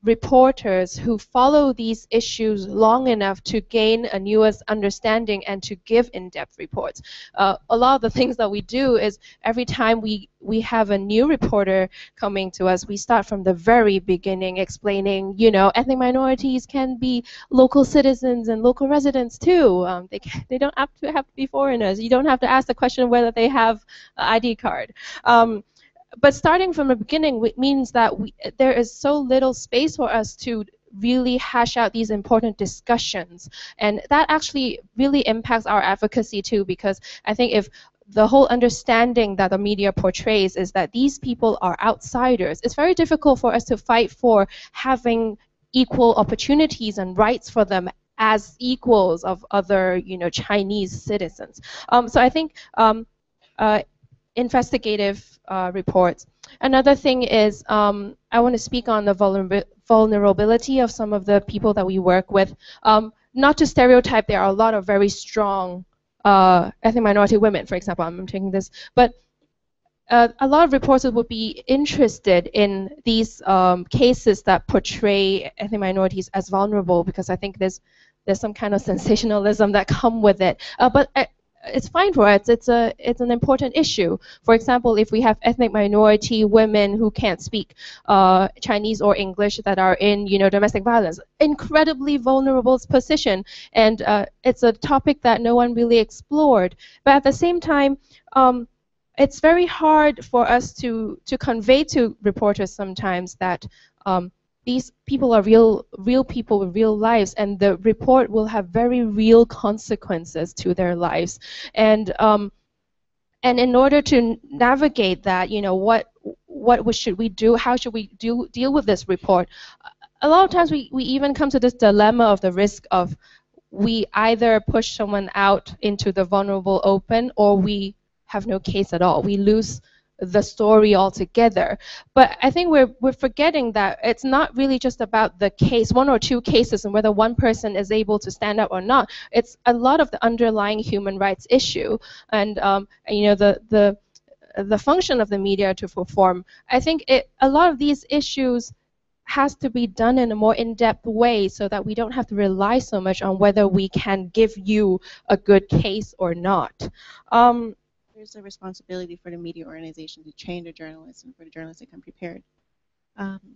reporters who follow these issues long enough to gain a newest understanding and to give in-depth reports. A lot of the things that we do is every time we have a new reporter coming to us, we start from the very beginning explaining, ethnic minorities can be local citizens and local residents too. They don't have to be foreigners. You don't have to ask the question whether they have an ID card. But starting from the beginning means that there is so little space for us to really hash out these important discussions. And that actually really impacts our advocacy too, because I think if the whole understanding that the media portrays is that these people are outsiders, it's very difficult for us to fight for having equal opportunities and rights for them as equals of other, Chinese citizens. So I think investigative reports. Another thing is I want to speak on the vulnerability of some of the people that we work with. Not to stereotype, there are a lot of very strong ethnic minority women, for example. I'm taking this, but a lot of reporters would be interested in these cases that portray ethnic minorities as vulnerable, because I think there's some kind of sensationalism that come with it. But it's fine for us. It's an important issue. For example, if we have ethnic minority women who can't speak Chinese or English that are in domestic violence, incredibly vulnerable position, and it's a topic that no one really explored. But at the same time, it's very hard for us to convey to reporters sometimes that these people are real people with real lives, and the report will have very real consequences to their lives. And in order to navigate that, what should we do? How should we deal with this report? A lot of times we even come to this dilemma of the risk of we either push someone out into the vulnerable open, or we have no case at all. We lose the story altogether. But I think we're forgetting that it's not really just about the case, one or two cases, and whether one person is able to stand up or not. It's a lot of the underlying human rights issue, and the function of the media to perform. I think a lot of these issues has to be done in a more in-depth way, so that we don't have to rely so much on whether we can give you a good case or not. There's a responsibility for the media organization to train the journalists and for the journalists to come prepared.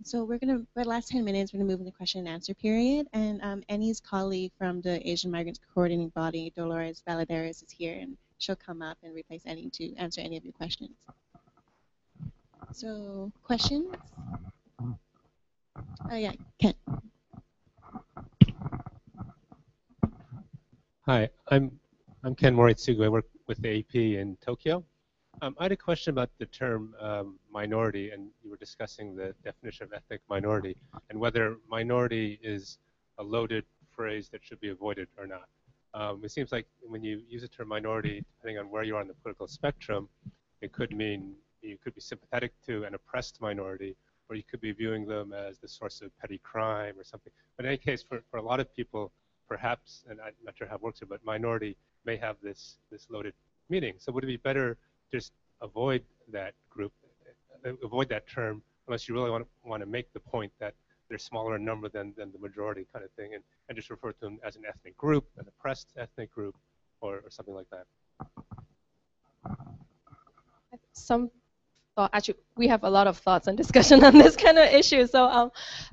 So for the last 10 minutes, we're going to move into question and answer period. And Annie's colleague from the Asian Migrants Coordinating Body, Dolores Valadares, is here, and she'll come up and replace Annie to answer any of your questions. So, questions? Oh yeah, Ken. Hi, I'm Ken Moritsugu. I work with the AP in Tokyo. I had a question about the term minority, and you were discussing the definition of ethnic minority and whether minority is a loaded phrase that should be avoided or not. It seems like when you use the term minority, depending on where you are on the political spectrum, it could mean you could be sympathetic to an oppressed minority, or you could be viewing them as the source of petty crime or something. But in any case, for a lot of people, perhaps, and I'm not sure how it works here, but minority may have this loaded meaning. So would it be better just avoid that group, avoid that term, unless you really want to make the point that they're smaller in number than the majority kind of thing, and just refer to them as an ethnic group, an oppressed ethnic group, or something like that? Some thought, actually, we have a lot of thoughts and discussion on this kind of issue. So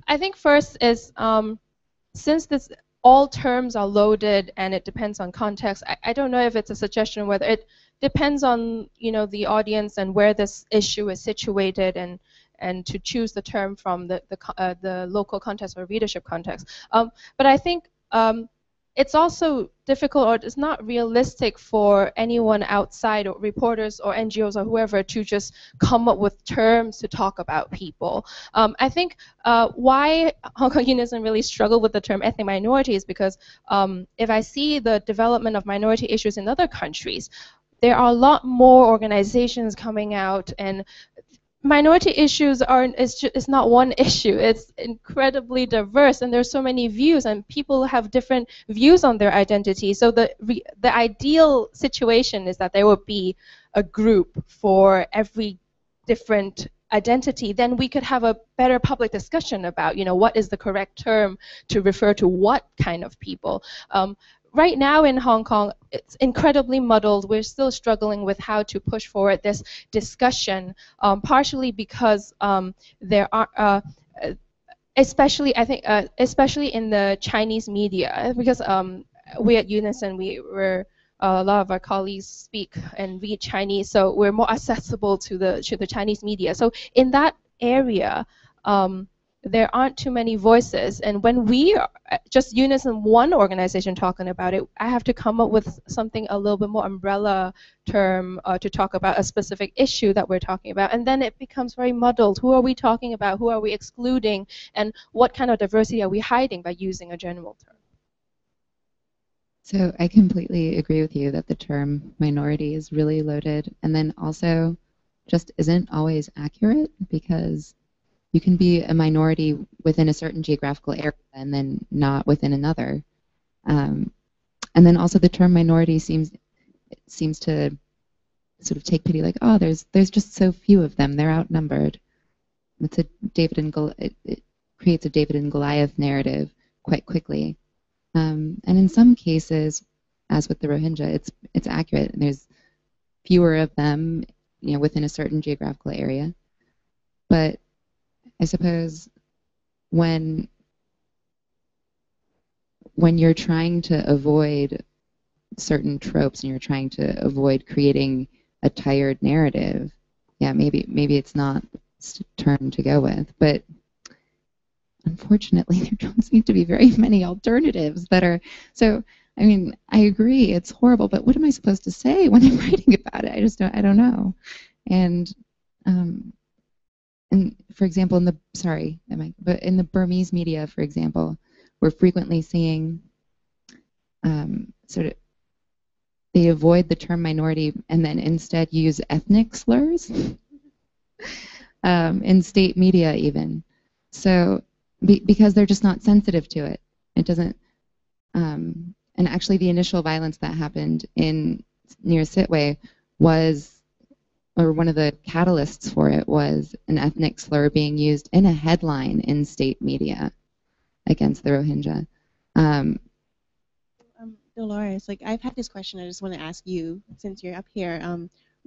I think first is, since all terms are loaded and it depends on context, I don't know if it's a suggestion, whether it depends on the audience and where this issue is situated, and to choose the term from the local context or readership context. But I think it's also difficult, or it's not realistic for anyone outside, or reporters or NGOs or whoever, to just come up with terms to talk about people. I think why Hong Kong Unison really struggled with the term ethnic minority is because if I see the development of minority issues in other countries, there are a lot more organizations coming out, and minority issues it's not one issue. It's incredibly diverse, and there's so many views, and people have different views on their identity. So the ideal situation is that there would be a group for every different identity. Then we could have a better public discussion about what is the correct term to refer to what kind of people. Right now in Hong Kong, it's incredibly muddled. We're still struggling with how to push forward this discussion, partially because there are, especially I think, especially in the Chinese media, because we at Unison, a lot of our colleagues speak and read Chinese, so we're more accessible to the Chinese media. So in that area, there aren't too many voices, and when we are just Unison, one organization talking about it, I have to come up with something a little bit more umbrella term to talk about a specific issue that we're talking about, and then it becomes very muddled. Who are we talking about? Who are we excluding? And what kind of diversity are we hiding by using a general term? So I completely agree with you that the term minority is really loaded, and then also just isn't always accurate, because you can be a minority within a certain geographical area and then not within another. And then also the term minority seems to sort of take pity, like, oh, there's just so few of them, they're outnumbered. It's a it creates a David and Goliath narrative quite quickly. And in some cases, as with the Rohingya, it's accurate. There's fewer of them, within a certain geographical area. But I suppose when you're trying to avoid certain tropes and you're trying to avoid creating a tired narrative, yeah, maybe it's not a term to go with. But unfortunately, there don't seem to be very many alternatives that are so. I mean, I agree, it's horrible, but what am I supposed to say when I'm writing about it? I don't know. And for example, in the Burmese media, for example, we're frequently seeing sort of they avoid the term minority and then instead use ethnic slurs in state media even. So because they're just not sensitive to it. It doesn't. And actually, the initial violence that happened near Sitwe was, or one of the catalysts for it was an ethnic slur being used in a headline in state media against the Rohingya. Dolores, I've had this question. I just want to ask you, since you're up here.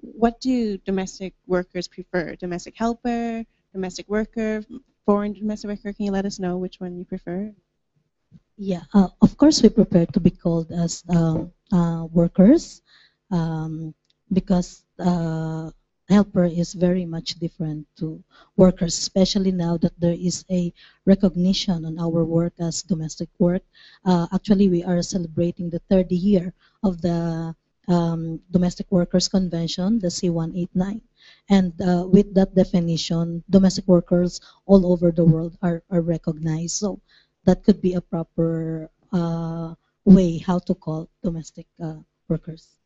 What do domestic workers prefer? Domestic helper, domestic worker, foreign domestic worker? Can you let us know which one you prefer? Yeah, of course we prefer to be called as workers, because helper is very much different to workers, especially now that there is a recognition on our work as domestic work. Actually, we are celebrating the third year of the Domestic Workers Convention, the C189. And with that definition, domestic workers all over the world are recognized. So that could be a proper way how to call domestic workers.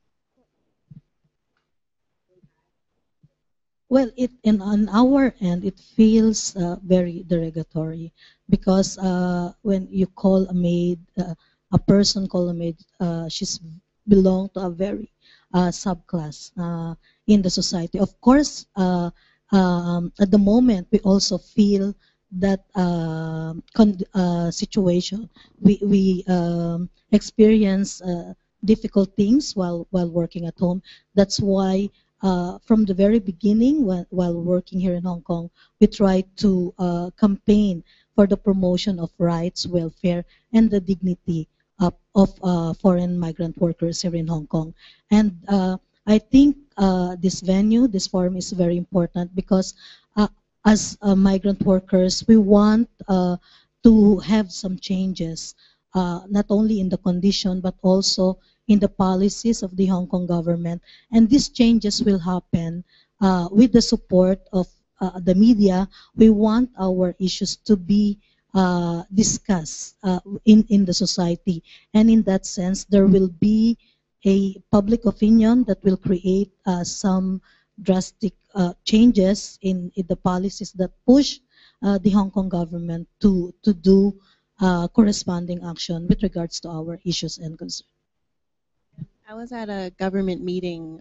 Well, on our end, it feels very derogatory, because when you call a maid, a person call a maid, she's belong to a very subclass in the society. Of course, at the moment, we also feel that situation. We experience difficult things while working at home. That's why from the very beginning, while working here in Hong Kong, we try to campaign for the promotion of rights, welfare, and the dignity of foreign migrant workers here in Hong Kong. And I think this venue, this forum is very important, because as migrant workers, we want to have some changes, not only in the condition, but also in the policies of the Hong Kong government. And these changes will happen with the support of the media. We want our issues to be discussed in the society. And in that sense, there will be a public opinion that will create some drastic changes in the policies that push the Hong Kong government to do corresponding action with regards to our issues and concerns. I was at a government meeting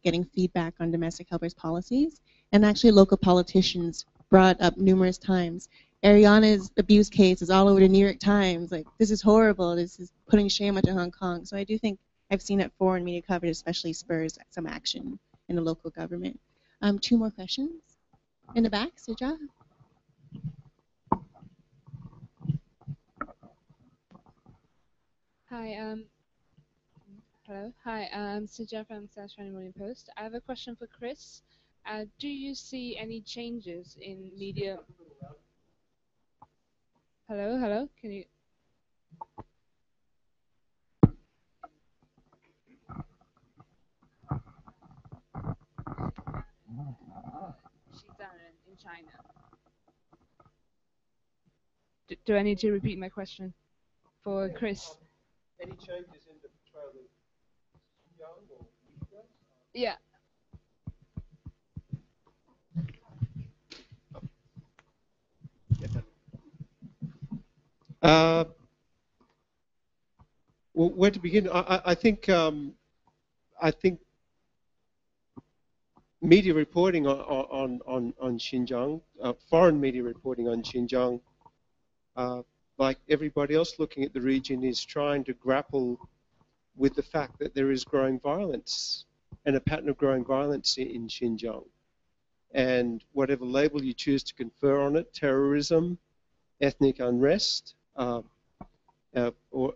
getting feedback on domestic helpers policies, and actually local politicians brought up numerous times, Ariana's abuse case is all over the New York Times. This is horrible. This is putting shame onto Hong Kong. So I do think I've seen that foreign media coverage especially spurs some action in the local government. Two more questions. In the back, Sija. Hi, hello. Hi, I'm Sija from South China Morning Post. I have a question for Chris. Do you see any changes in media? Hello. Can you? She's down in China. Do I need to repeat my question for Chris? Any changes in the Yeah. Well, where to begin? I think media reporting on Xinjiang, foreign media reporting on Xinjiang, like everybody else looking at the region, is trying to grapple with the fact that there is growing violence and a pattern of growing violence in Xinjiang. And whatever label you choose to confer on it, terrorism, ethnic unrest, or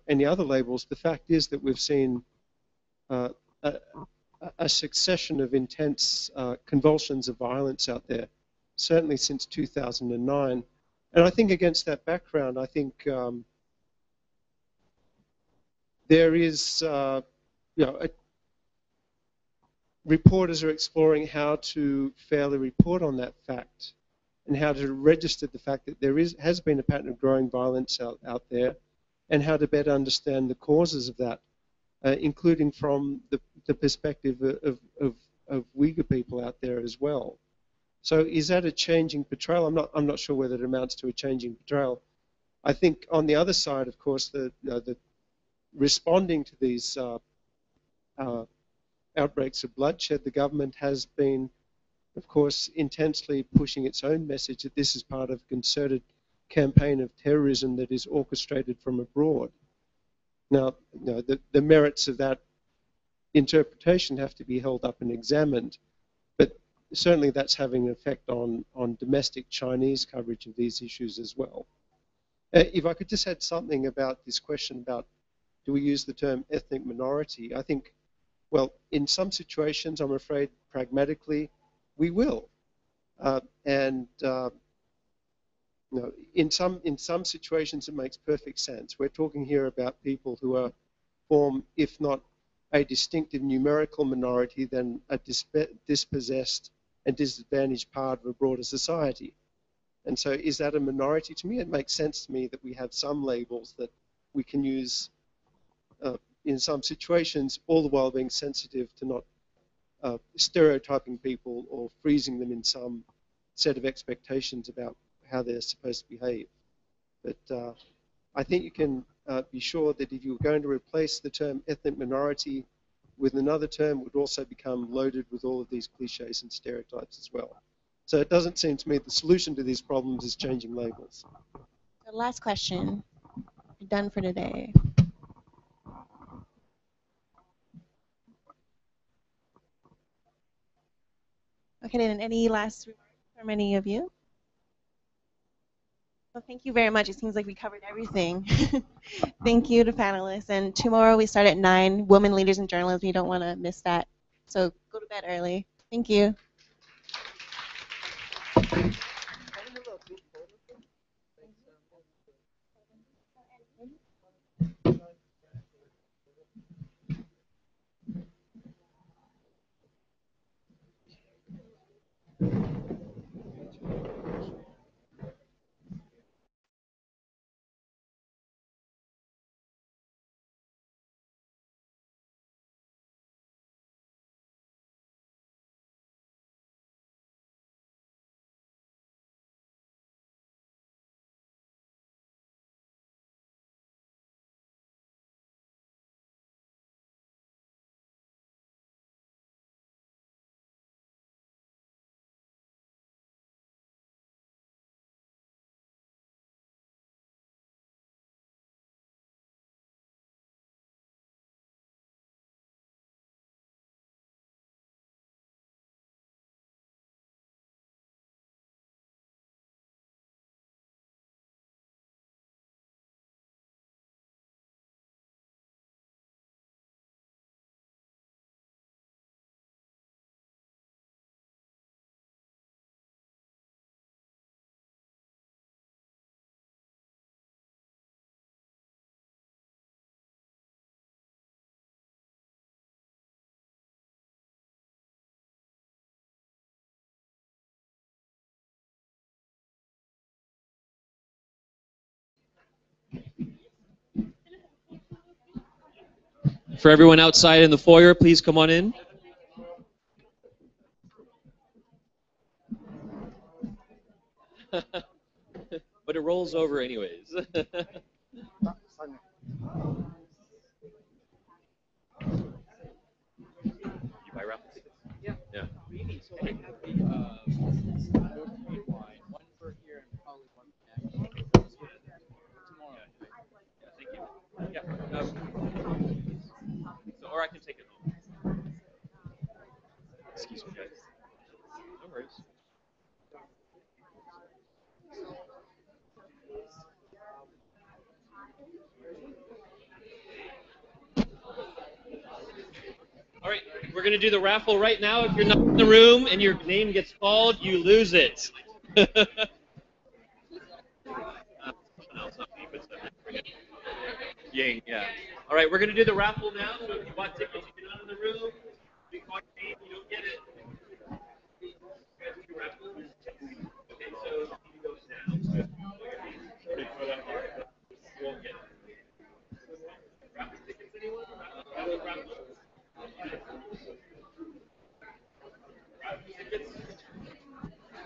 any other labels, the fact is that we've seen uh, a, a succession of intense convulsions of violence out there, certainly since 2009. And I think against that background, I think there is, reporters are exploring how to fairly report on that fact and how to register the fact that there has been a pattern of growing violence out there, and how to better understand the causes of that, including from the perspective of Uyghur people out there as well. So is that a changing portrayal? I'm not sure whether it amounts to a changing portrayal. I think on the other side, of course, the responding to these outbreaks of bloodshed, the government has been, of course, intensely pushing its own message that this is part of a concerted campaign of terrorism that is orchestrated from abroad. Now, the merits of that interpretation have to be held up and examined, but certainly that's having an effect on domestic Chinese coverage of these issues as well. If I could just add something about this question about, do we use the term ethnic minority? I think, well, in some situations, I'm afraid, pragmatically, we will. In some situations, it makes perfect sense. We're talking here about people who form, if not a distinctive numerical minority, then a dispossessed and disadvantaged part of a broader society. And so is that a minority? To me, it makes sense to me that we have some labels that we can use in some situations, all the while being sensitive to not stereotyping people or freezing them in some set of expectations about how they're supposed to behave. But I think you can be sure that if you're going to replace the term ethnic minority with another term, it would also become loaded with all of these cliches and stereotypes as well. So it doesn't seem to me the solution to these problems is changing labels. The last question. We're done for today. Okay, then any last remarks from any of you? Well, thank you very much. It seems like we covered everything. Thank you to panelists. And tomorrow we start at 9, Women Leaders in Journalism. You don't want to miss that. So go to bed early. Thank you. For everyone outside in the foyer, please come on in. But it rolls over anyways. You buy raffle tickets? Yeah. Yeah. So we have the North Korean wine, one for here and probably one for next. Tomorrow. Yeah, thank you. Yeah. So, or I can take it home. Excuse me, guys. No worries. All right, we're going to do the raffle right now. If you're not in the room and your name gets called, you lose it. Ying, yeah. All right, we're going to do the raffle now. So if you bought tickets, if you're not in the room, if you call your name, you don't get it. Okay, so you go down. You won't get it. Raffle tickets, anyone? Raffle?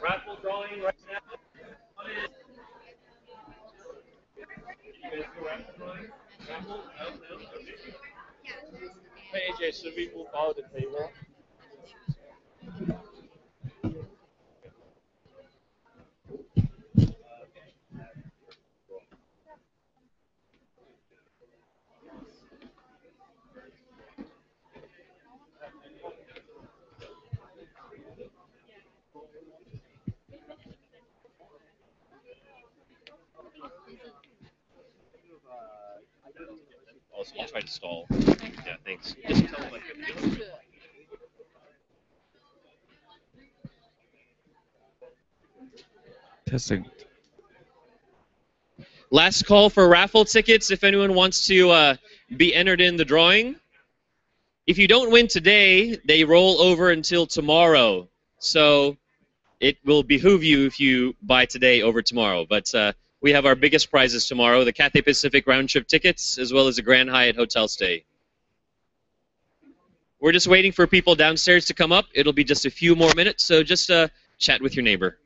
Raffle drawing right now. You guys do raffle drawing? Raffle? No? Okay. Hey AJ, should we move out the table? Also, I'll try to stall. Yeah, thanks. Just tell them like Testing. Last call for raffle tickets if anyone wants to be entered in the drawing. If you don't win today, they roll over until tomorrow. So it will behoove you if you buy today over tomorrow. But we have our biggest prizes tomorrow, the Cathay Pacific round trip tickets, as well as a Grand Hyatt hotel stay. We're just waiting for people downstairs to come up. It'll be just a few more minutes, so just chat with your neighbor.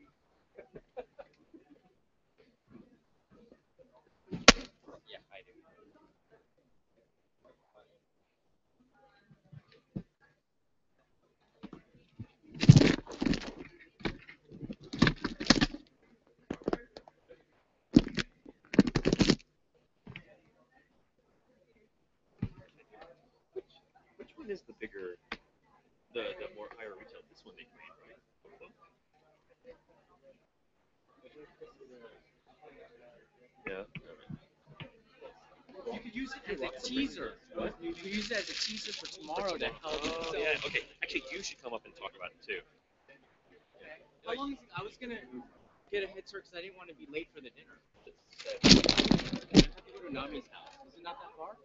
Which one is the bigger, the more higher retail? This one they made, right? Yeah. You could use it as a teaser. What? You could use it as a teaser for tomorrow to help. Oh, yeah. Okay. Actually, you should come up and talk about it too. How long is it? I was gonna get a head start because I didn't want to be late for the dinner. I have to go to Nami's house. Is it not that far?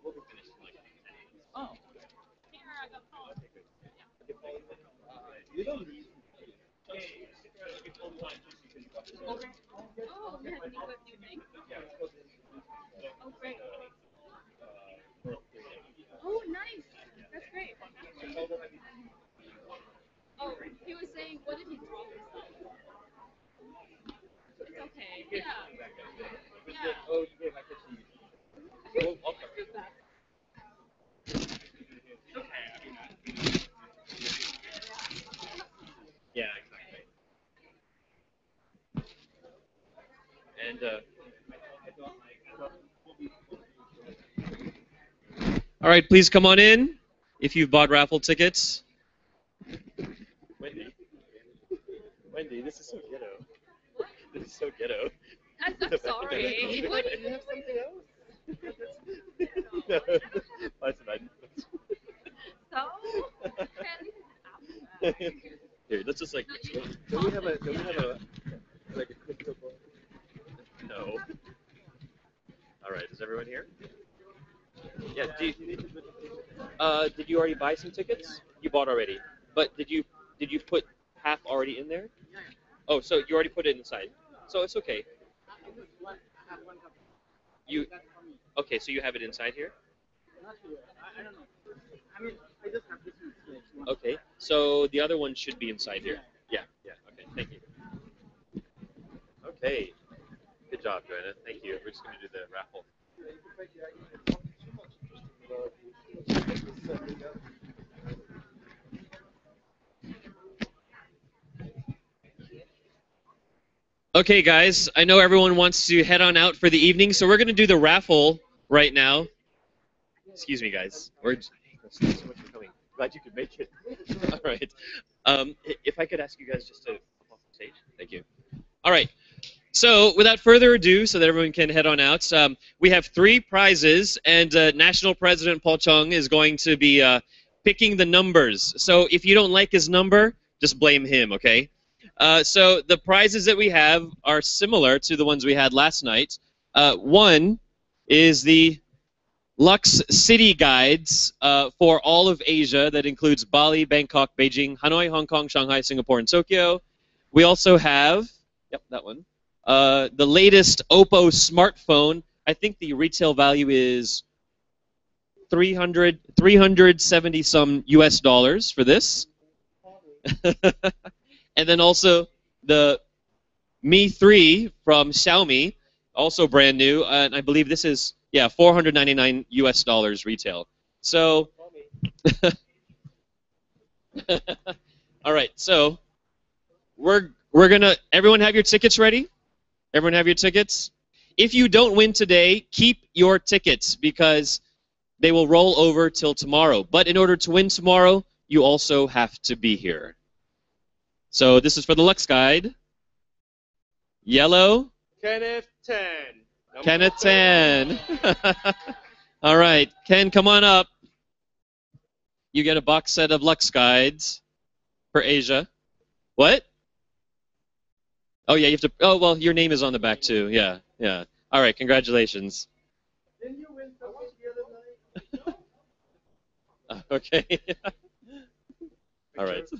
We'll be finished in like 10 minutes. Oh. You don't need. Oh, nice. That's great. Oh, he was saying, what did he draw himself? It's okay. Yeah. Yeah. Oh, you gave my picture. Yeah, exactly. And all right, please come on in if you've bought raffle tickets. Wendy, this is so ghetto. This is so ghetto. I'm sorry. What do you have something else? No, that's bad. So? Here, let's just like. Don't we have a like a crypto bar? No. All right, is everyone here? Yeah. Did you already buy some tickets? You bought already, but did you put half already in there? Oh, so you already put it inside. So it's okay. You okay? So you have it inside here. Not sure. I don't know. I mean, I just have this one. Okay. So the other one should be inside here. Yeah. Yeah. Okay. Thank you. Okay. Good job, Joanna. Thank you. We're just going to do the raffle. Okay, guys. I know everyone wants to head on out for the evening, so we're going to do the raffle right now. Excuse me, guys. Thanks so much for coming. Glad you could make it. All right. If I could ask you guys just to come off the stage. Thank you. All right. So without further ado, so that everyone can head on out, we have 3 prizes, and National President Paul Chung is going to be picking the numbers. So if you don't like his number, just blame him, okay? So the prizes that we have are similar to the ones we had last night. One is the Lux City Guides for all of Asia. That includes Bali, Bangkok, Beijing, Hanoi, Hong Kong, Shanghai, Singapore, and Tokyo. We also have, yep, that one. The latest Oppo smartphone. I think the retail value is 370 some US dollars for this. And then also the Mi 3 from Xiaomi, also brand new, and I believe this is 499 US dollars retail. So all right, so we're gonna, everyone have your tickets ready? Everyone have your tickets? If you don't win today, keep your tickets because they will roll over till tomorrow. But in order to win tomorrow, you also have to be here. So this is for the Lux Guide. Yellow. Kenneth 10. Kenneth 10. All right, Ken, come on up. You get a box set of Lux Guides for Asia. What? Oh, yeah, you have to... Oh, well, your name is on the back, too. Yeah, yeah. All right, congratulations. Didn't you win something the other night? Okay. All right.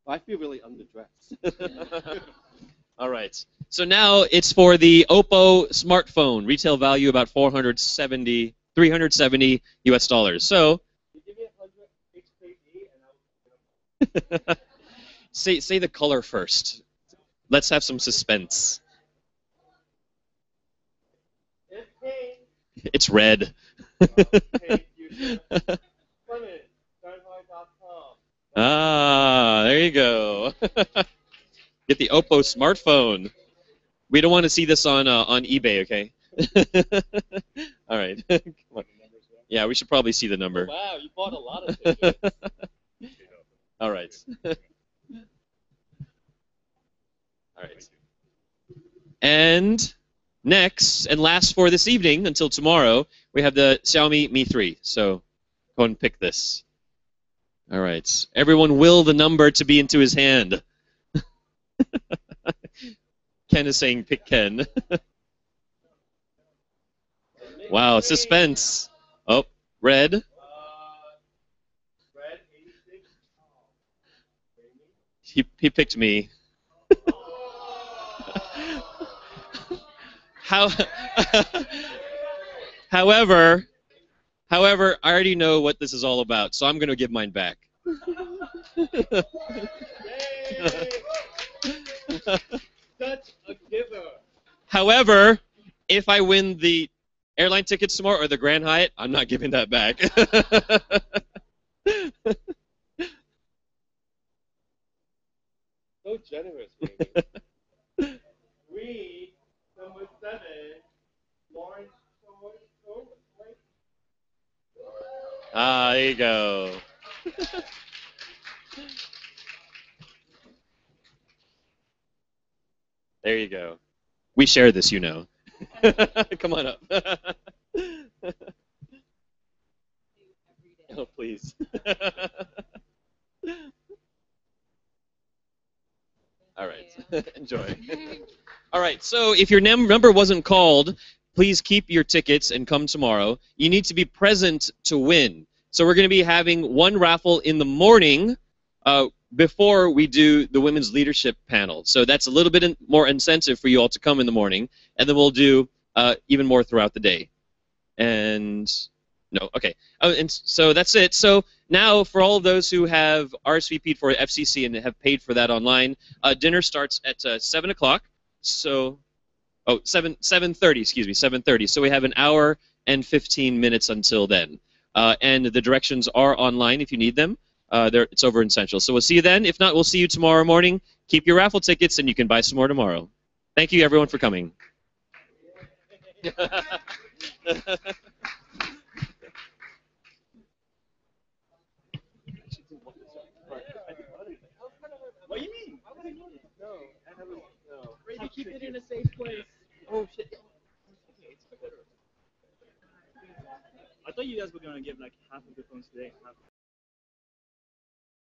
I feel really underdressed. All right. So now it's for the Oppo smartphone. Retail value about 370 US dollars. So You give me 100 HKD and I'll... say the color first. Let's have some suspense. It's pink. It's red. Pink, you should. Come in. Shanghai.com. Ah, there you go. Get the Oppo smartphone. We don't want to see this on eBay, okay? All right. Come on. Yeah, we should probably see the number. Wow, you bought a lot of tickets. All right. All right. And next and last for this evening until tomorrow, we have the Xiaomi Mi 3. So go and pick this. All right. Everyone will the number to be into his hand. Ken is saying pick Ken. Wow, suspense. Oh, red. Red 86. He picked me. However, I already know what this is all about, so I'm going to give mine back. Such a giver. However, if I win the airline tickets tomorrow or the Grand Hyatt, I'm not giving that back. So generous, baby. We, number 7, Lawrence. Ah, there you go. There you go. We share this, you know. Come on up. Oh, please. All right. Enjoy. All right. So if your number wasn't called, please keep your tickets and come tomorrow. You need to be present to win. So we're going to be having one raffle in the morning before we do the women's leadership panel. So that's a little bit more incentive for you all to come in the morning, and then we'll do even more throughout the day. And no, okay. Oh, and so that's it. So now for all of those who have RSVP'd for FCC and have paid for that online, dinner starts at 7 o'clock. So, 7:30, excuse me, 7:30. So we have an hour and 15 minutes until then. And the directions are online if you need them. It's over in Central. So we'll see you then. If not, we'll see you tomorrow morning. Keep your raffle tickets, and you can buy some more tomorrow. Thank you, everyone, for coming. What do you mean? No, I haven't. No. Maybe keep it in a safe place. Oh shit. I thought you guys were gonna give like half of the phones today.